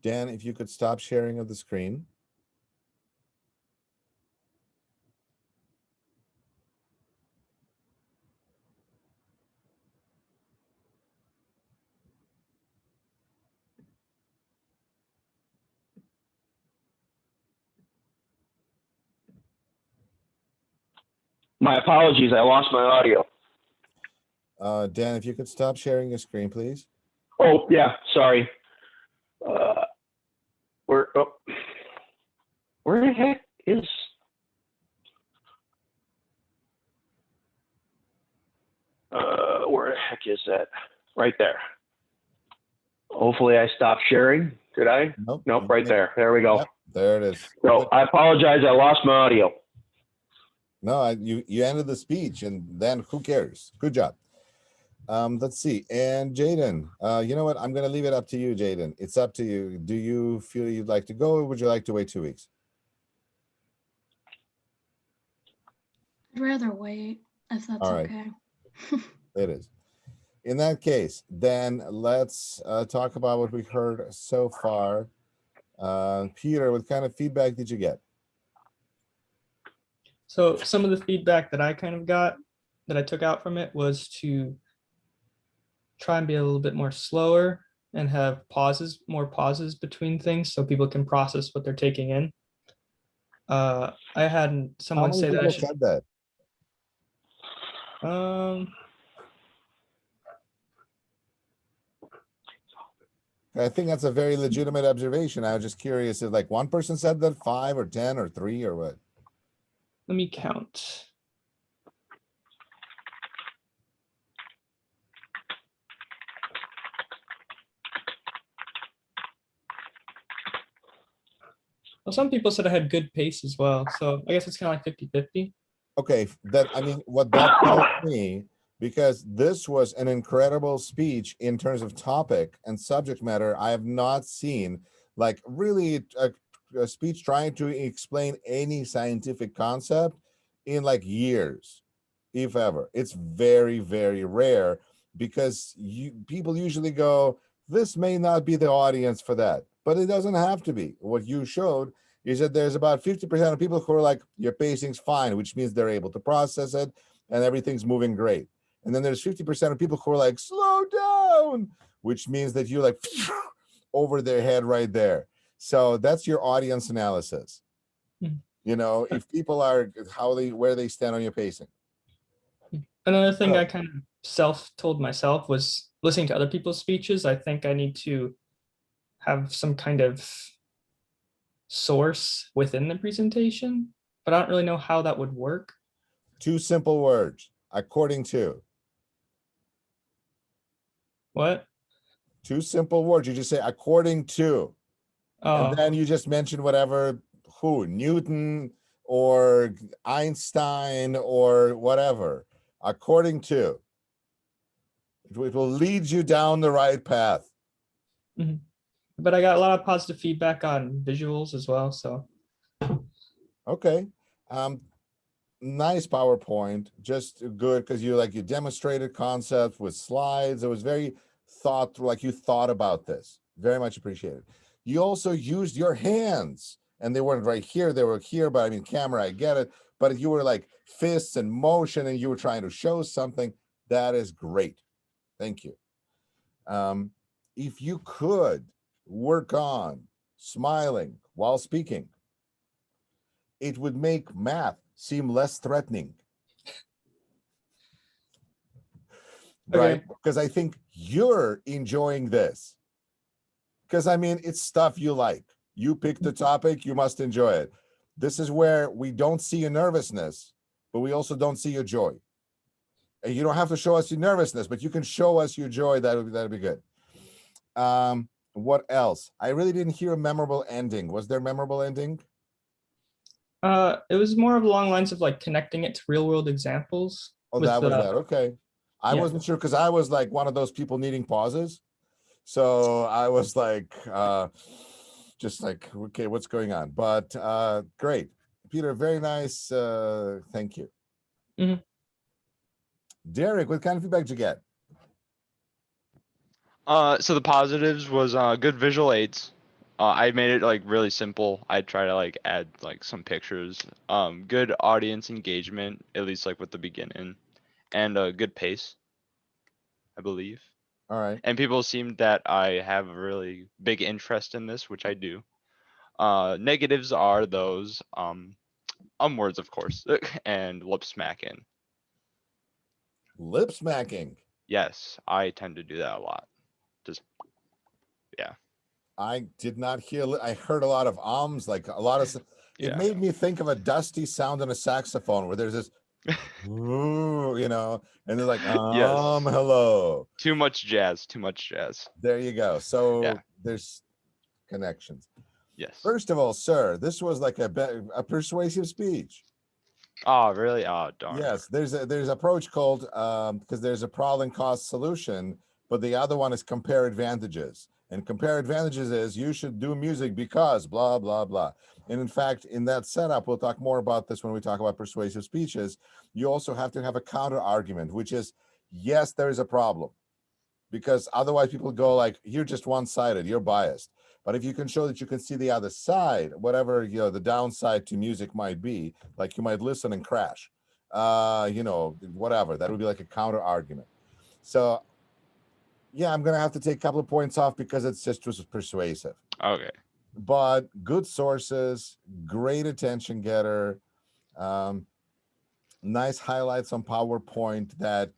Dan, if you could stop sharing of the screen. My apologies, I lost my audio. Dan, if you could stop sharing your screen, please. Oh, yeah, sorry. Where the heck is? Where the heck is that? Right there. Hopefully I stopped sharing. Did I? Nope, right there. There we go. Yep, there it is. So I apologize, I lost my audio. No, you ended the speech, and then who cares? Good job. Let's see. And Jaden, you know what? I'm going to leave it up to you, Jaden. It's up to you. Do you feel you'd like to go, or would you like to wait 2 weeks? I'd rather wait if that's All right. okay. It is. In that case, then let's talk about what we heard so far. Peter, what kind of feedback did you get? So some of the feedback that I kind of got, that I took out from it, was to try and be a little bit more slower and have more pauses between things so people can process what they're taking in. I had someone say that I should. Said that? I think that's a very legitimate observation. I was just curious if like one person said that, 5 or 10 or 3 or what? Let me count. Well, some people said I had good pace as well. So I guess it's kind of like 50-50. Okay, what that tells me, because this was an incredible speech in terms of topic and subject matter. I have not seen like really a speech trying to explain any scientific concept in like years, if ever. It's very, very rare, because people usually go, this may not be the audience for that, but it doesn't have to be. What you showed is that there's about 50% of people who are like, your pacing's fine, which means they're able to process it and everything's moving great. And then there's 50% of people who are like, slow down, which means that you're like over their head right there. So that's your audience analysis. You know, if people are where they stand on your pacing. Another thing I kind of self-told myself was listening to other people's speeches. I think I need to have some kind of source within the presentation, but I don't really know how that would work. 2 simple words: according to. What? 2 simple words. You just say according to. Oh. And then you just mention whatever, Newton or Einstein or whatever. According to. It will lead you down the right path. Mm-hmm. But I got a lot of positive feedback on visuals as well. So. Okay. Nice PowerPoint. Just good, because you demonstrated concepts with slides. It was very thought through, like you thought about this. Very much appreciated. You also used your hands, and they weren't right here. They were here, but I mean, camera, I get it. But you were like fists and motion, and you were trying to show something. That is great. Thank you. If you could work on smiling while speaking, it would make math seem less threatening. Right? Because I think you're enjoying this. Because I mean, it's stuff you like. You picked the topic, you must enjoy it. This is where we don't see your nervousness, but we also don't see your joy. And you don't have to show us your nervousness, but you can show us your joy. That'd be good. What else? I really didn't hear a memorable ending. Was there a memorable ending? It was more of along lines of like connecting it to real world examples. Oh, with that was the- that. Okay. I yeah. wasn't sure because I was like one of those people needing pauses. So I was like, just like, okay, what's going on? But great. Peter, very nice. Thank you. Mhm. Derek, what kind of feedback did you get? So the positives was good visual aids. I made it like really simple. I try to like add like some pictures. Good audience engagement, at least like with the beginning, and a good pace, I believe. All right. And people seem that I have a really big interest in this, which I do. Negatives are those words, of course, and lip smacking. Lip smacking. Yes, I tend to do that a lot. Just yeah. I did not hear. I heard a lot of ums, like a lot of. It Yeah. made me think of a dusty sound on a saxophone where there's this, ooh, you know, and they're like, Yes. hello. Too much jazz. Too much jazz. There you go. So Yeah. there's connections. Yes. First of all, sir, this was like a persuasive speech. Oh, really? Oh, darn. Yes, there's a approach called because there's a problem cost solution, but the other one is compare advantages. And compare advantages is you should do music because blah blah blah. And in fact, in that setup, we'll talk more about this when we talk about persuasive speeches. You also have to have a counter argument, which is yes, there is a problem, because otherwise people go like, you're just one-sided, you're biased. But if you can show that you can see the other side, whatever the downside to music might be, like you might listen and crash, whatever, that would be like a counter argument. So yeah, I'm gonna have to take a couple of points off because it's just was persuasive. Okay. But good sources, great attention getter, nice highlights on PowerPoint. That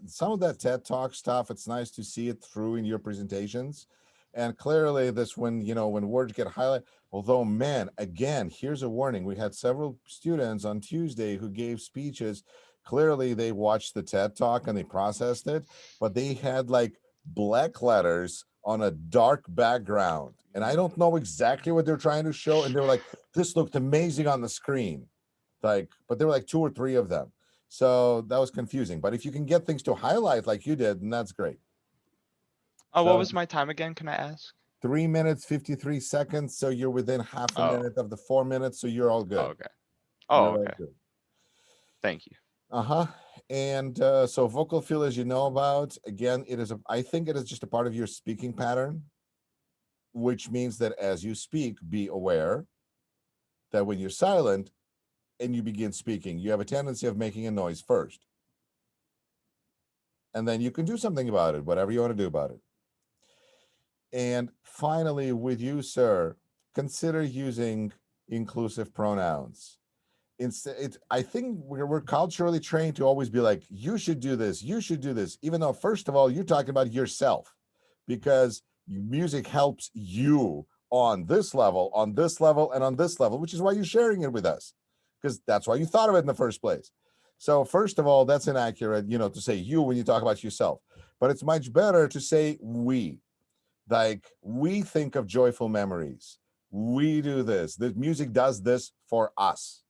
some of that TED Talk stuff, it's nice to see it through in your presentations. And clearly this when words get highlighted, although man, again, here's a warning. We had several students on Tuesday who gave speeches. Clearly they watched the TED Talk and they processed it, but they had like black letters on a dark background. And I don't know exactly what they're trying to show. And they were like, this looked amazing on the screen. But there were like 2 or 3 of them. So that was confusing. But if you can get things to highlight like you did, then that's great. Oh, So- what was my time again? Can I ask? 3 minutes, 53 seconds. So you're within half a Oh. minute of the 4 minutes. So you're all good. Oh, okay. Oh, You're all okay. good. Thank you. Uh-huh. And so vocal fill, as you know about, again, I think it is just a part of your speaking pattern, which means that as you speak, be aware that when you're silent and you begin speaking, you have a tendency of making a noise first. And then you can do something about it, whatever you want to do about it. And finally, with you, sir, consider using inclusive pronouns. I think we're culturally trained to always be like, you should do this, you should do this, even though, first of all, you're talking about yourself, because music helps you on this level, and on this level, which is why you're sharing it with us, because that's why you thought of it in the first place. So first of all, that's inaccurate, to say you when you talk about yourself, but it's much better to say we. Like, we think of joyful memories. We do this. The music does this for us.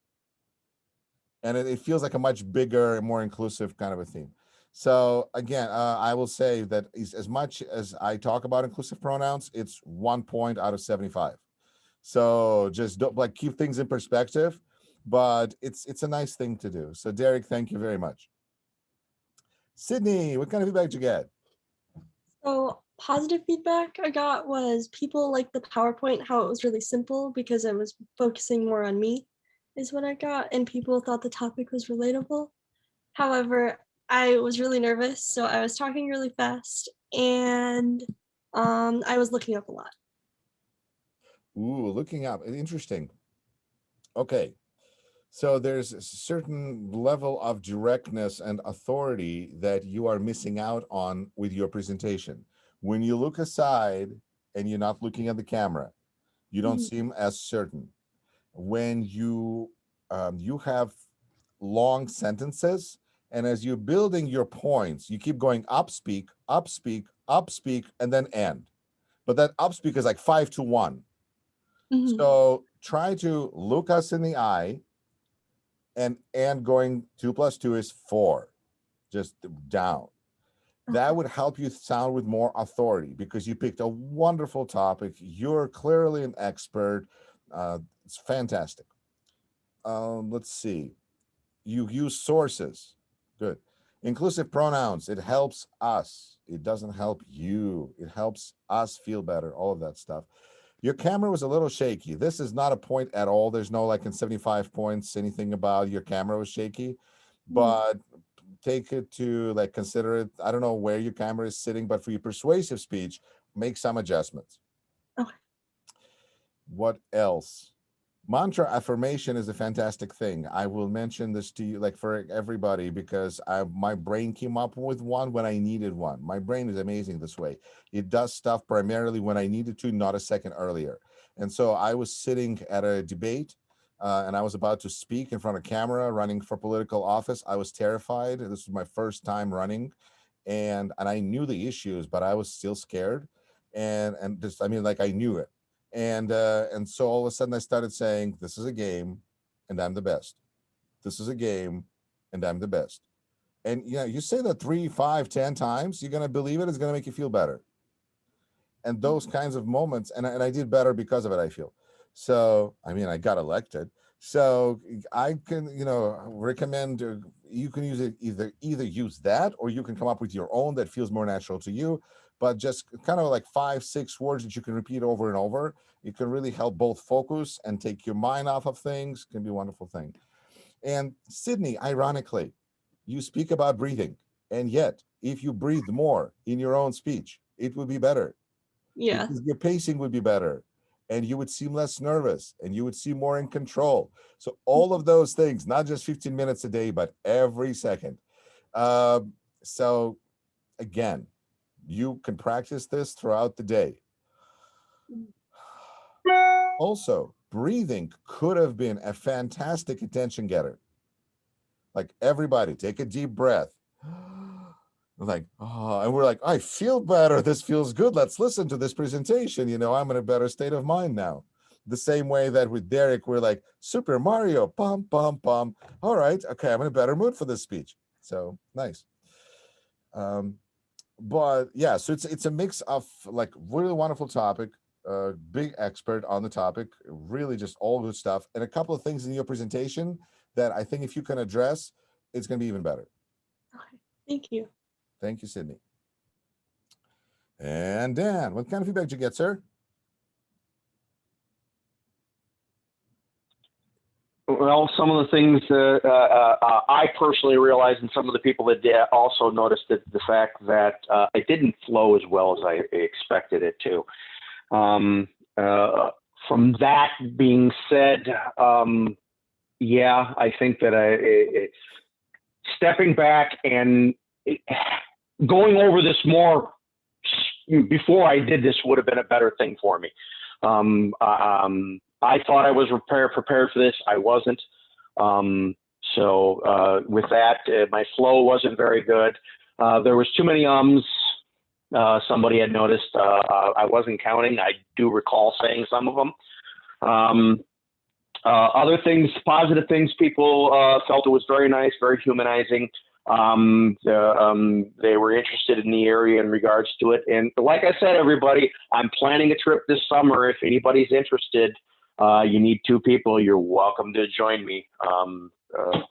And it feels like a much bigger and more inclusive kind of a theme. So again, I will say that as much as I talk about inclusive pronouns, it's 1 point out of 75. So just don't keep things in perspective, but it's a nice thing to do. So Derek, thank you very much. Sydney, what kind of feedback did you get? So positive feedback I got was people liked the PowerPoint, how it was really simple because it was focusing more on me is what I got. And people thought the topic was relatable. However, I was really nervous, so I was talking really fast and I was looking up a lot. Ooh, looking up, interesting. Okay, so there's a certain level of directness and authority that you are missing out on with your presentation. When you look aside and you're not looking at the camera, you don't seem as certain. When you have long sentences And as you're building your points, you keep going up speak, up speak, up speak, and then end. But that up speak is like 5 to 1. So try to look us in the eye, and going 2 + 2 is 4, just down. That would help you sound with more authority because you picked a wonderful topic. You're clearly an expert. It's fantastic. Let's see. You use sources. Good. Inclusive pronouns. It helps us. It doesn't help you. It helps us feel better. All of that stuff. Your camera was a little shaky. This is not a point at all. There's no like in 75 points, anything about your camera was shaky, but take it to like consider it. I don't know where your camera is sitting, but for your persuasive speech, make some adjustments. Okay. What else? Mantra affirmation is a fantastic thing. I will mention this to you, like for everybody, because my brain came up with one when I needed one. My brain is amazing this way. It does stuff primarily when I needed to, not a second earlier. And so I was sitting at a debate and I was about to speak in front of camera, running for political office. I was terrified. This was my first time running, and I knew the issues, but I was still scared. And just, I mean, like I knew it. And so all of a sudden I started saying, this is a game and I'm the best. This is a game and I'm the best. And you say that 3, 5, 10 times, you're going to believe it. It's going to make you feel better. And those kinds of moments, and I did better because of it, I feel. So, I mean, I got elected. So I can, recommend you can use it either use that, or you can come up with your own that feels more natural to you. But just kind of like 5, 6 words that you can repeat over and over. It can really help both focus and take your mind off of things. It can be a wonderful thing. And Sydney, ironically, you speak about breathing. And yet, if you breathe more in your own speech, it would be better. Yeah. Because your pacing would be better. And you would seem less nervous. And you would seem more in control. So all of those things, not just 15 minutes a day, but every second. So again, you can practice this throughout the day. Also, breathing could have been a fantastic attention getter. Like everybody, take a deep breath. Like, oh, and we're like, I feel better. This feels good. Let's listen to this presentation. I'm in a better state of mind now. The same way that with Derek, we're like, Super Mario, pum, pum, pum. All right, okay, I'm in a better mood for this speech. So nice. But yeah, so it's a mix of like really wonderful topic, big expert on the topic, really just all good stuff, and a couple of things in your presentation that I think if you can address, it's going to be even better. Okay, thank you. Thank you, Sydney. And Dan, what kind of feedback did you get, sir? Well, some of the things I personally realized, and some of the people that did also noticed that the fact that it didn't flow as well as I expected it to. From that being said, yeah, I think that stepping back and going over this more before I did this would have been a better thing for me. I thought I was prepared for this. I wasn't. So with that, my flow wasn't very good. There was too many ums. Somebody had noticed. I wasn't counting. I do recall saying some of them. Other things, positive things, people felt it was very nice, very humanizing. They were interested in the area in regards to it. And like I said, everybody, I'm planning a trip this summer. If anybody's interested, you need 2 people, you're welcome to join me.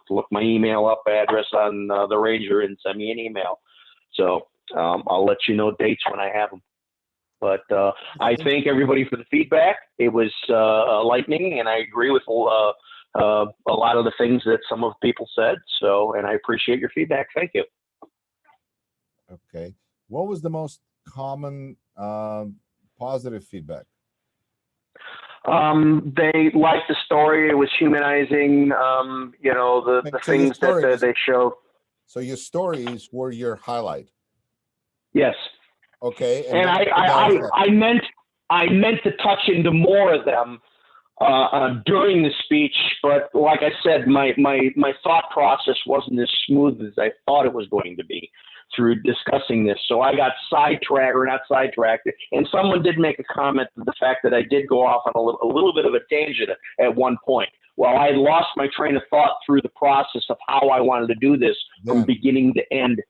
Look my email up address on the Ranger and send me an email. So I'll let you know dates when I have them. But I thank everybody for the feedback. It was enlightening, and I agree with a lot of the things that some of the people said. So, and I appreciate your feedback. Thank you. Okay. What was the most common positive feedback? They liked the story. It was humanizing. The things that they show. So your stories were your highlight. Yes. Okay. And I meant to touch into more of them. during the speech, but like I said, my thought process wasn't as smooth as I thought it was going to be through discussing this. So I got sidetracked, or not sidetracked, and someone did make a comment to the fact that I did go off on a little bit of a tangent at one point. Well, I lost my train of thought through the process of how I wanted to do this from beginning to end.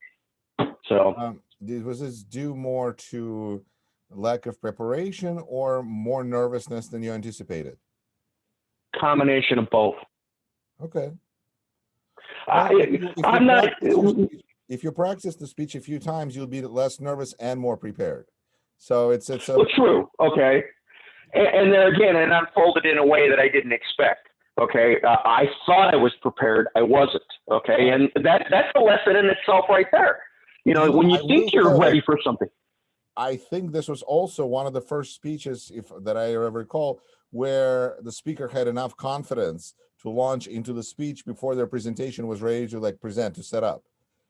So was this due more to lack of preparation or more nervousness than you anticipated? Combination of both. Okay. If you practice the speech a few times, you'll be less nervous and more prepared. So it's well, true. Okay. And then again, it unfolded in a way that I didn't expect. Okay. I thought I was prepared. I wasn't. Okay. And that's a lesson in itself right there. You know, when you think you're ready for something. I think this was also one of the first speeches, that I ever recall, where the speaker had enough confidence to launch into the speech before their presentation was ready to present, to set up.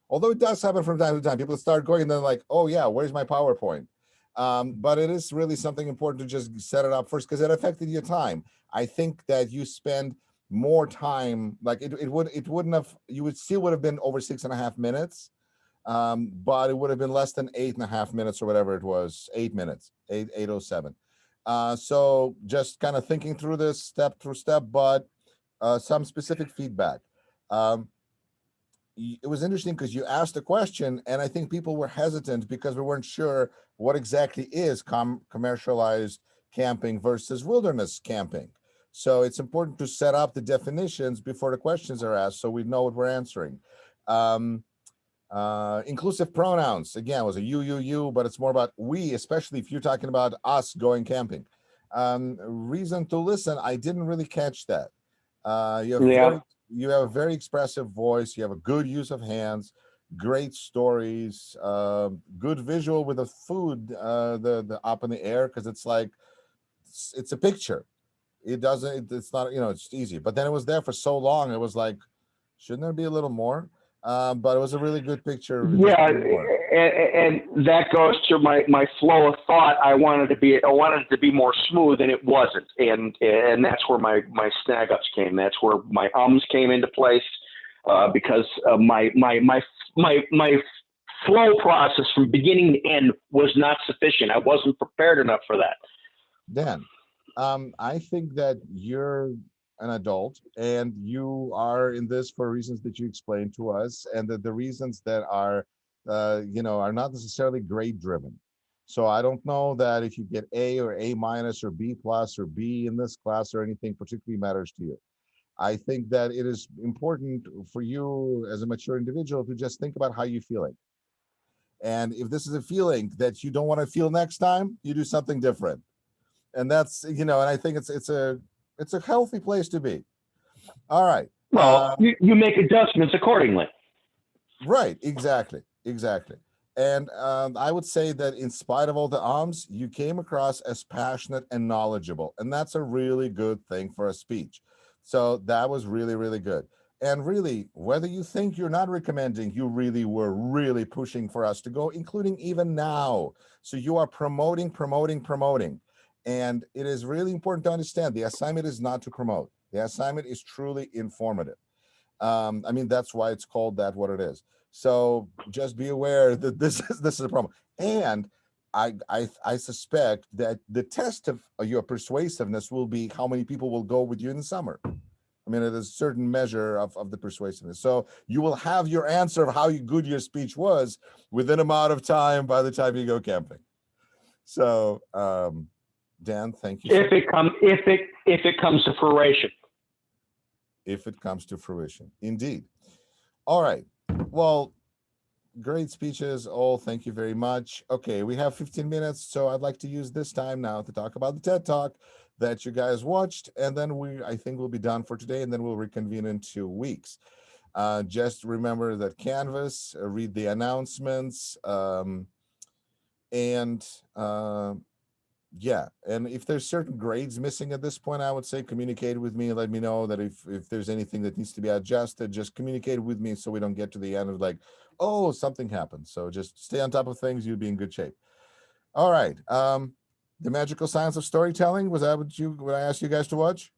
Although it does happen from time to time, people start going and then like, oh yeah, where's my PowerPoint? But it is really something important to just set it up first, because it affected your time. I think that you spend more time, like you would still would have been over 6.5 minutes, but it would have been less than 8.5 minutes or whatever it was, 8 minutes, 8:07. So just kind of thinking through this step through step, but some specific feedback. It was interesting because you asked a question, and I think people were hesitant because we weren't sure what exactly is commercialized camping versus wilderness camping. So it's important to set up the definitions before the questions are asked so we know what we're answering. Inclusive pronouns, again, was a you, but it's more about we, especially if you're talking about us going camping. Reason to listen, I didn't really catch that. You have a very expressive voice, you have a good use of hands, great stories, good visual with the food, the up in the air, because it's like, it's a picture. It's not, it's easy. But then it was there for so long, it was like, shouldn't there be a little more? But it was a really good picture. Yeah, and that goes to my flow of thought. I wanted it to be more smooth, and it wasn't. And that's where my snag ups came. That's where my ums came into place, because my flow process from beginning to end was not sufficient. I wasn't prepared enough for that. Dan, I think that you're an adult and you are in this for reasons that you explained to us, and that the reasons that are are not necessarily grade driven. So I don't know that if you get A or A- or B+ or B in this class or anything particularly matters to you. I think that it is important for you as a mature individual to just think about how you're feeling. And if this is a feeling that you don't want to feel next time, you do something different. And that's, and I think it's a healthy place to be. All right. Well, you make adjustments accordingly. Right. Exactly. And I would say that in spite of all the ums, you came across as passionate and knowledgeable. And that's a really good thing for a speech. So that was really, really good. And really, whether you think you're not recommending, you really were really pushing for us to go, including even now. So you are promoting. And it is really important to understand the assignment is not to promote. The assignment is truly informative. That's why it's called that, what it is. So just be aware that this is a problem. And I suspect that the test of your persuasiveness will be how many people will go with you in the summer. It is a certain measure of the persuasiveness. So you will have your answer of how good your speech was within an amount of time by the time you go camping. So Dan, thank you. If it comes to fruition. If it comes to fruition, indeed. All right. Well, great speeches. All, thank you very much. Okay, we have 15 minutes, so I'd like to use this time now to talk about the TED Talk that you guys watched, and then I think we'll be done for today, and then we'll reconvene in 2 weeks. Just remember that Canvas, read the announcements, yeah, and if there's certain grades missing at this point, I would say communicate with me and let me know that if there's anything that needs to be adjusted, just communicate with me so we don't get to the end of like, oh, something happened. So just stay on top of things, you'll be in good shape. All right. The Magical Science of Storytelling? Was that what I asked you guys to watch?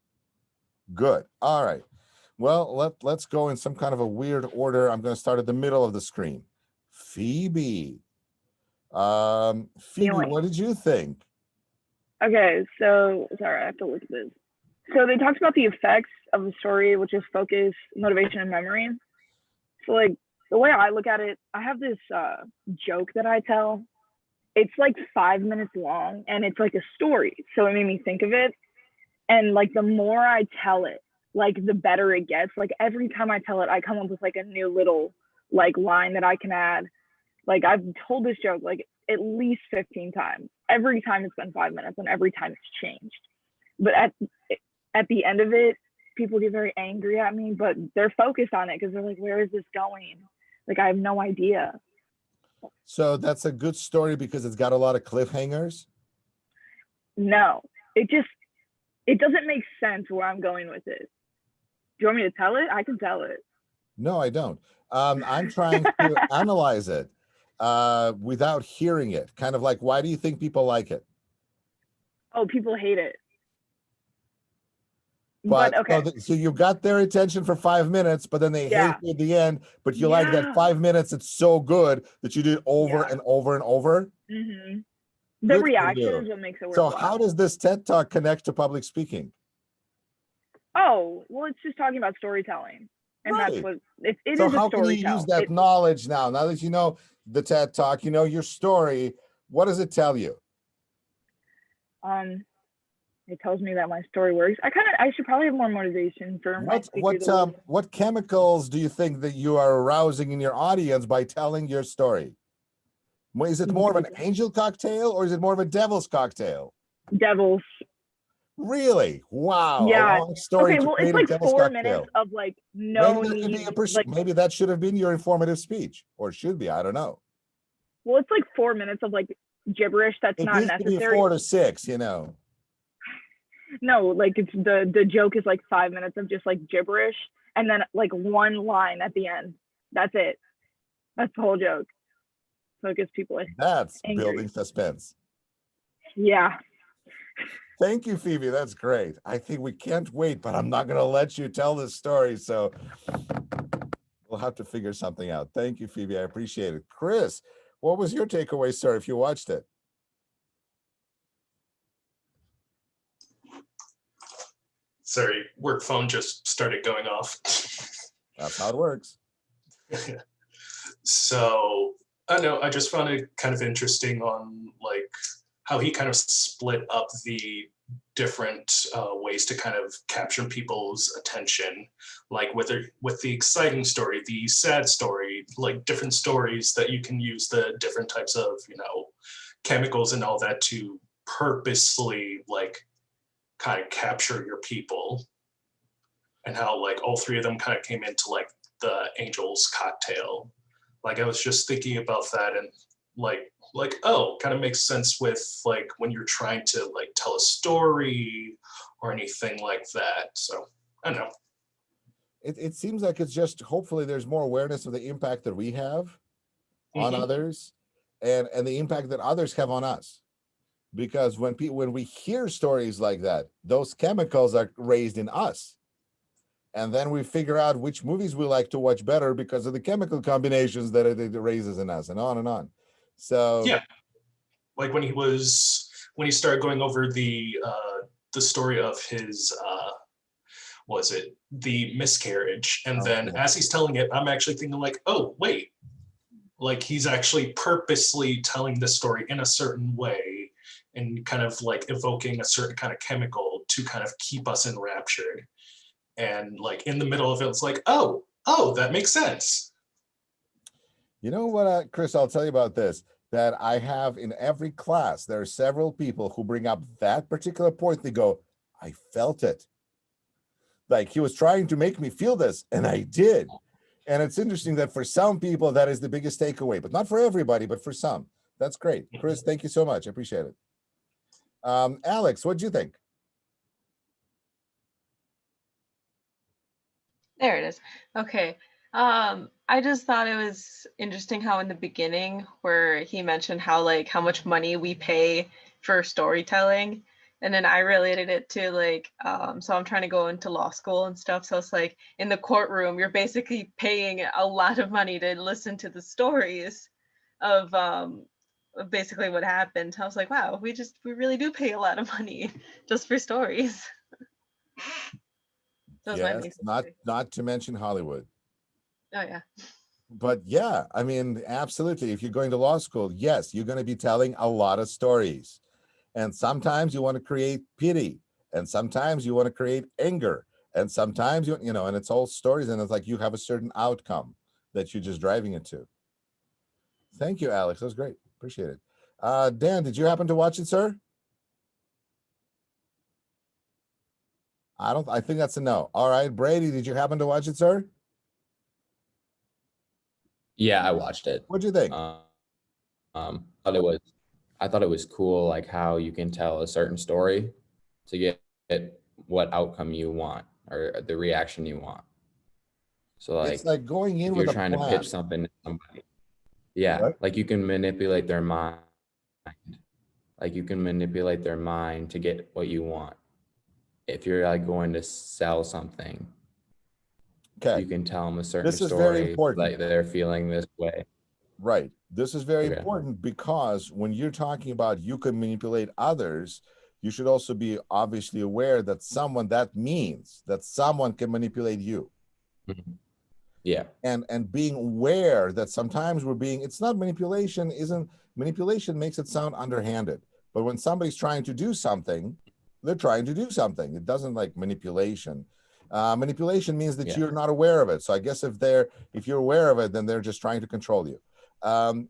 Good. All right. Well, let's go in some kind of a weird order. I'm going to start at the middle of the screen. Phoebe. Phoebe, Feeling. what did you think? Okay, so sorry, I have to look at this. So they talked about the effects of the story, which is focus, motivation, and memory. So like the way I look at it, I have this joke that I tell. It's like 5 minutes long and it's like a story. So it made me think of it. And like the more I tell it, like the better it gets. Like every time I tell it, I come up with like a new little like line that I can add. Like I've told this joke like at least 15 times. Every time it's been 5 minutes and every time it's changed. But at the end of it, people get very angry at me, but they're focused on it because they're like, where is this going? Like I have no idea. So that's a good story because it's got a lot of cliffhangers. No, it doesn't make sense where I'm going with it. Do you want me to tell it? I can tell it. No, I don't. I'm trying to analyze it without hearing it. Kind of like, why do you think people like it? Oh, people hate it. But okay. So you got their attention for 5 minutes, but then they hate you at the end. But you like that 5 minutes. It's so good that you do it over and over and over. Mm-hmm. Good The for reaction you. is what makes it So worthwhile. how does this TED Talk connect to public speaking? Oh, well, it's just talking about storytelling. And Right. that's what it So is. how A can you storytelling. use that knowledge now? Now that you know the TED Talk, you know your story. What does it tell you? It tells me that my story works. I should probably have more motivation for my speakers. What chemicals do you think that you are arousing in your audience by telling your story? Is it more of an angel cocktail or is it more of a devil's cocktail? Devils. Really? Wow. Yeah. A long story Okay, to well, create it's a like devil's 4 cocktail. minutes of like no Maybe that could be need. Like, maybe that should have been your informative speech, or should be. I don't know. well, it's like 4 minutes of like gibberish that's It not used to be necessary. 4 to 6, you know. No, like it's the joke is like 5 minutes of just like gibberish and then like one line at the end. That's it. That's the whole joke. So it gets people like That's angry. building suspense. Yeah. Thank you, Phoebe. That's great. I think we can't wait, but I'm not going to let you tell this story. So we'll have to figure something out. Thank you, Phoebe. I appreciate it. Chris, what was your takeaway, sir, if you watched it? Sorry, work phone just started going off. That's how it works. So I don't know, I just found it kind of interesting on like how he kind of split up the different ways to kind of capture people's attention, like with the exciting story, the sad story, like different stories that you can use the different types of, you know, chemicals and all that to purposely like kind of capture your people, and how like all three of them kind of came into like the Angel's cocktail. Like I was just thinking about that, and like oh, kind of makes sense with like when you're trying to like tell a story or anything like that. So I don't know. It seems like it's just, hopefully there's more awareness of the impact that we have on others and the impact that others have on us. Because when we hear stories like that, those chemicals are raised in us. And then we figure out which movies we like to watch better because of the chemical combinations that it raises in us, and on and on. So yeah, like when he started going over the story of his was it the miscarriage, and then as he's telling it, I'm actually thinking like, oh wait, like he's actually purposely telling the story in a certain way and kind of like evoking a certain kind of chemical to kind of keep us enraptured. And like in the middle of it, it's like, oh, that makes sense. You know what, Chris, I'll tell you about this, that I have in every class, there are several people who bring up that particular point. They go, I felt it. Like he was trying to make me feel this, and I did. And it's interesting that for some people, that is the biggest takeaway, but not for everybody, but for some. That's great. Chris, thank you so much. I appreciate it. Alex, what'd you think? There it is. Okay. I just thought it was interesting how in the beginning where he mentioned how like how much money we pay for storytelling. And then I related it to like, so I'm trying to go into law school and stuff. So it's like in the courtroom, you're basically paying a lot of money to listen to the stories of basically what happened. I was like, wow, we really do pay a lot of money just for stories. That was my Yes, basic not to mention Hollywood. Oh yeah. But yeah, I mean, absolutely. If you're going to law school, yes, you're going to be telling a lot of stories. And sometimes you want to create pity, and sometimes you want to create anger, and sometimes you know, and it's all stories, and it's like you have a certain outcome that you're just driving it to. Thank you, Alex. That was great. Appreciate it. Dan, did you happen to watch it, sir? I think that's a no. All right, Brady, did you happen to watch it, sir? Yeah, I watched it. What'd you think? I thought it was cool, like how you can tell a certain story to get what outcome you want or the reaction you want. So like, it's like going in if with you're a trying to plan. pitch something to somebody, yeah, What? like you can manipulate their mind. Like you can manipulate their mind to get what you want. If you're like going to sell something, Okay. you can tell them a certain This is very story, important. like they're feeling this way. Right. This is very Okay. important because when you're talking about you can manipulate others, you should also be obviously aware that that means that someone can manipulate you. Mhm. Yeah. And being aware that sometimes it's not manipulation, manipulation makes it sound underhanded. But when somebody's trying to do something, they're trying to do something. It doesn't like manipulation. Manipulation means that Yeah. you're not aware of it. So I guess if you're aware of it, then they're just trying to control you.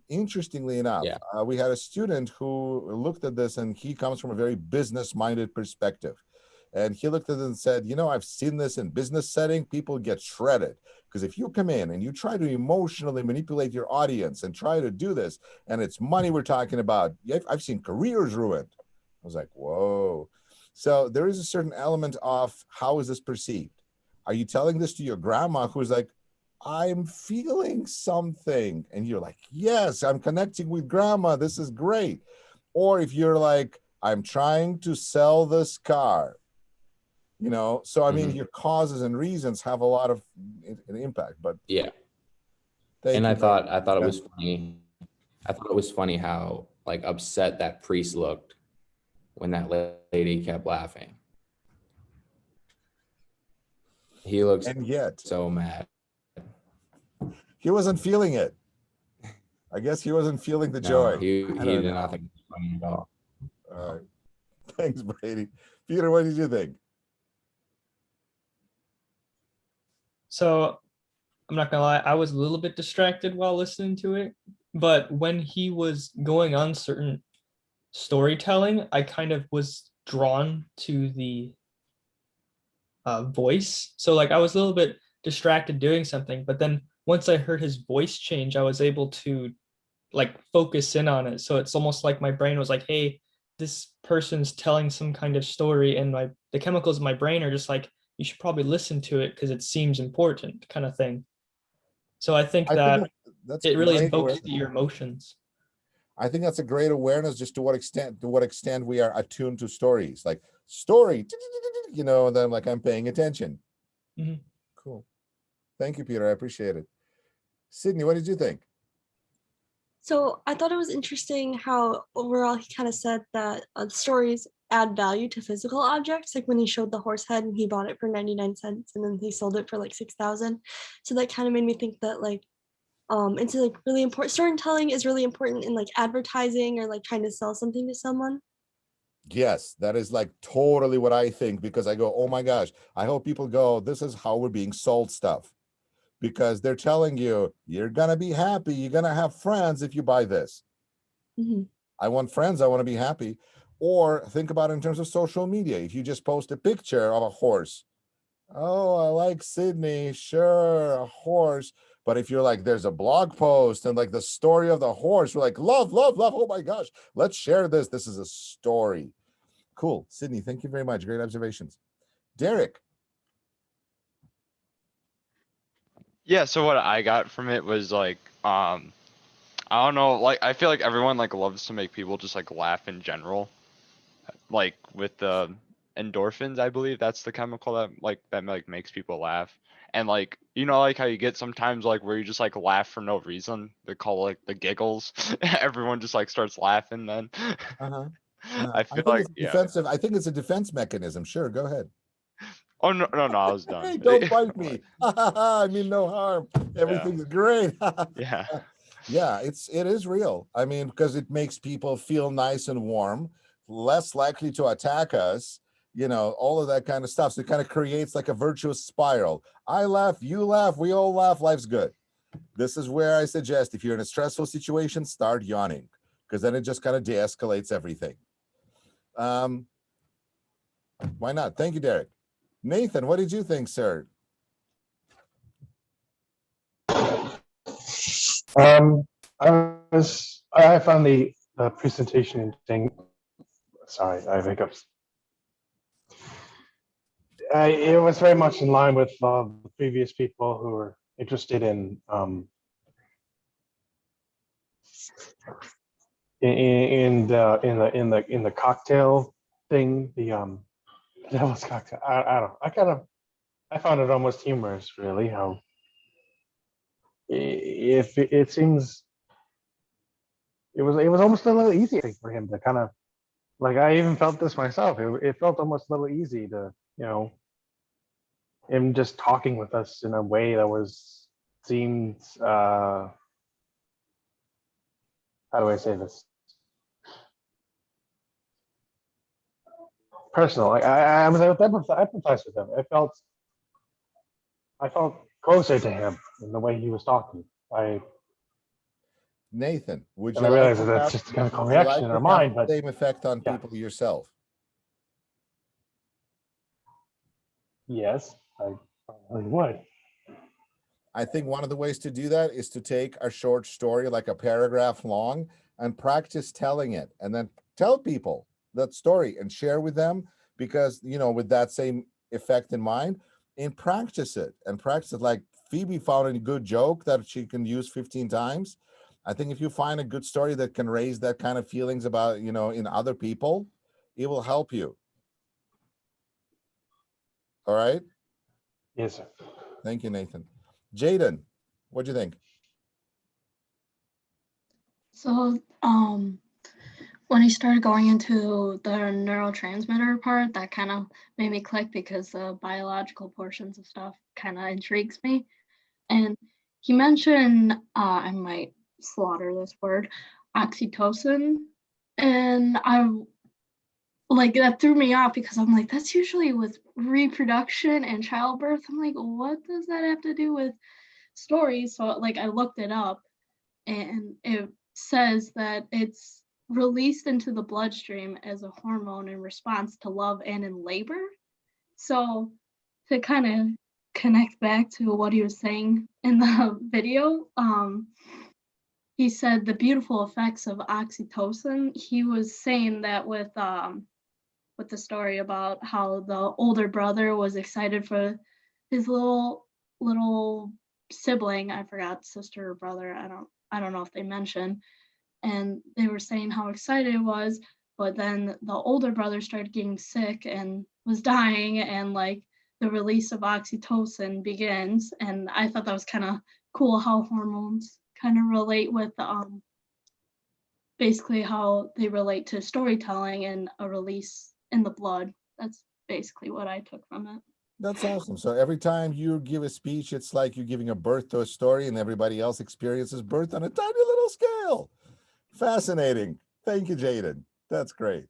Interestingly enough, Yeah. we had a student who looked at this, and he comes from a very business-minded perspective. And he looked at it and said, I've seen this in business setting. People get shredded. Because if you come in and you try to emotionally manipulate your audience and try to do this, and it's money we're talking about, I've seen careers ruined. I was like, whoa. So there is a certain element of how is this perceived? Are you telling this to your grandma who's like, I'm feeling something? And you're like, yes, I'm connecting with grandma. This is great. Or if you're like, I'm trying to sell this car. So I mean, your causes and reasons have a lot of an impact, but yeah. Thank And you, I thought Brady. it was funny. I thought it was funny how like upset that priest looked when that lady kept laughing. He looks And yet so mad. he wasn't feeling it. I guess he wasn't feeling the No, joy. he I did don't not know. think it was funny at all. All right. Thanks, Brady. Peter, what did you think? So I'm not gonna lie, I was a little bit distracted while listening to it, but when he was going on certain storytelling, I kind of was drawn to the voice. So like I was a little bit distracted doing something, but then once I heard his voice change, I was able to like focus in on it. So it's almost like my brain was like, hey, this person's telling some kind of story, and the chemicals in my brain are just like, you should probably listen to it because it seems important, kind of thing. So I think that that's it really great invokes awareness. your emotions. I think that's a great awareness, just to what extent we are attuned to stories, like story, and then like I'm paying attention. Mhm. Cool. Thank you, Peter. I appreciate it. Sydney, what did you think? So I thought it was interesting how overall he kind of said that stories add value to physical objects, like when he showed the horse head and he bought it for 99 cents and then he sold it for like 6,000. So that kind of made me think that like it's like really important. Storytelling is really important in like advertising or like trying to sell something to someone. Yes, that is like totally what I think, because I go, oh my gosh, I hope people go, this is how we're being sold stuff. Because they're telling you, you're going to be happy. You're going to have friends if you buy this. Mhm. I want friends. I want to be happy. Or think about it in terms of social media. If you just post a picture of a horse, oh, I like Sydney. Sure, a horse. But if you're like, there's a blog post and like the story of the horse, we're like, love, love, love. Oh my gosh, let's share this. This is a story. Cool. Sydney, thank you very much. Great observations. Derek. Yeah, so what I got from it was like, I don't know, like I feel like everyone like loves to make people just like laugh in general. like with the endorphins, I believe that's the chemical that makes people laugh. And like, you know, like how you get sometimes like where you just like laugh for no reason. They call it like the giggles. Everyone just like starts laughing then. Uh-huh. I feel like, yeah. Defensive. I think it's a defense mechanism. Sure, go ahead. Oh no, I was done. Hey, don't bite me. I mean, no harm. Everything's great. Yeah. Yeah, it is real. I mean, because it makes people feel nice and warm, less likely to attack us, you know, all of that kind of stuff. So it kind of creates like a virtuous spiral. I laugh, you laugh, we all laugh, life's good. This is where I suggest if you're in a stressful situation, start yawning, because then it just kind of de-escalates everything. Why not? Thank you, Derek. Nathan, what did you think, sir? I found the presentation thing. Sorry, I have hiccups. It was very much in line with the previous people who were interested in the cocktail thing. The devil's cocktail. I found it almost humorous, really. How if it seems it was almost a little easy for him to kind of, like, I even felt this myself. It felt almost a little easy to, you know, him just talking with us in a way that seemed how do I say this? Personal. Like I empathized with him. I felt closer to him in the way he was talking. Nathan, would you and I like realize to that that's have- just a chemical would you reaction like in to our have mind, the but same effect on yeah. people yourself? Yes, I probably would. I think one of the ways to do that is to take a short story, like a paragraph long, and practice telling it, and then tell people that story and share with them, because, you know, with that same effect in mind, and practice it like Phoebe found a good joke that she can use 15 times. I think if you find a good story that can raise that kind of feelings about, you know, in other people, it will help you. All right. Yes, sir. Thank you, Nathan. Jaden, what do you think? So, when he started going into the neurotransmitter part, that kind of made me click because the biological portions of stuff kind of intrigues me. And he mentioned, I might slaughter this word, oxytocin. And like, that threw me off because I'm like, that's usually with reproduction and childbirth. I'm like, what does that have to do with stories? So, like, I looked it up, and it says that it's released into the bloodstream as a hormone in response to love and in labor. So, to kind of connect back to what he was saying in the video, he said the beautiful effects of oxytocin. He was saying that with the story about how the older brother was excited for his little sibling. I forgot, sister or brother. I don't know if they mentioned. And they were saying how excited it was, but then the older brother started getting sick and was dying, and like the release of oxytocin begins. And I thought that was kind of cool how hormones kind of relate with basically how they relate to storytelling and a release in the blood. That's basically what I took from it. That's awesome. So every time you give a speech, it's like you're giving a birth to a story, and everybody else experiences birth on a tiny little scale. Fascinating. Thank you, Jaden. That's great.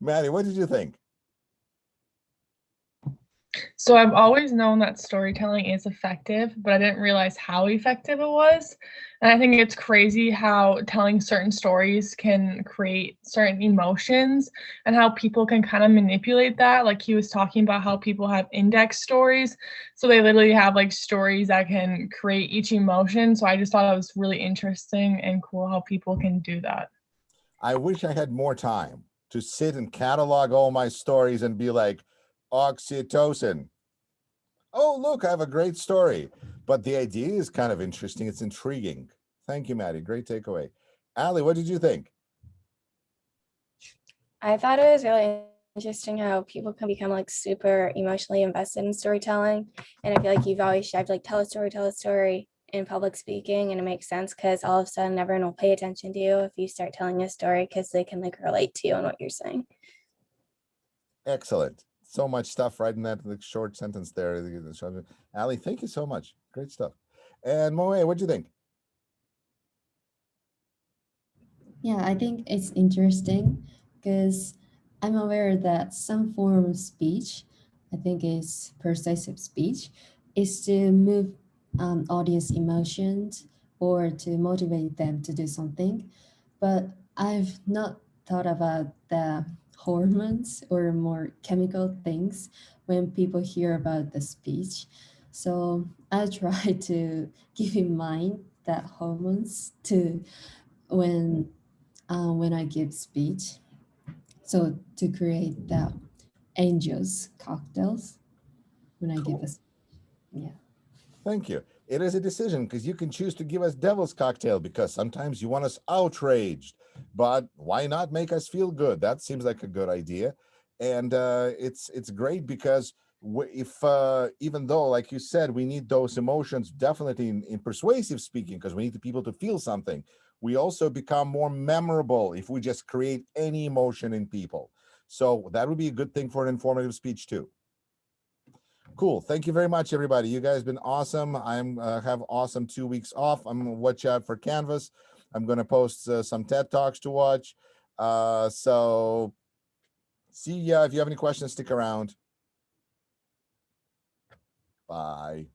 Maddie, what did you think? So I've always known that storytelling is effective, but I didn't realize how effective it was. And I think it's crazy how telling certain stories can create certain emotions and how people can kind of manipulate that. Like he was talking about how people have index stories. So they literally have like stories that can create each emotion. So I just thought it was really interesting and cool how people can do that. I wish I had more time to sit and catalog all my stories and be like, oxytocin. Oh, look, I have a great story. But the idea is kind of interesting. It's intriguing. Thank you, Maddie. Great takeaway. Ali, what did you think? I thought it was really interesting how people can become like super emotionally invested in storytelling. And I feel like you've always strived to like tell a story in public speaking, and it makes sense because all of a sudden everyone will pay attention to you if you start telling a story because they can like relate to you and what you're saying. Excellent. So much stuff right in that short sentence there. Ali, thank you so much. Great stuff. And Moe, what'd you think? Yeah, I think it's interesting because I'm aware that some form of speech, I think is persuasive speech, is to move audience emotions or to motivate them to do something. But I've not thought about the hormones or more chemical things when people hear about the speech. So I try to keep in mind that hormones to when I give speech. So to create the angels cocktails when I give Cool. us, yeah. Thank you. It is a decision because you can choose to give us devil's cocktail because sometimes you want us outraged, but why not make us feel good? That seems like a good idea. And it's great because if even though, like you said, we need those emotions definitely in persuasive speaking because we need the people to feel something, we also become more memorable if we just create any emotion in people. So that would be a good thing for an informative speech too. Cool. Thank you very much, everybody. You guys been awesome. I'm have awesome 2 weeks off. I'm gonna watch out for Canvas. I'm gonna post some TED Talks to watch. So see ya. If you have any questions, stick around. Bye.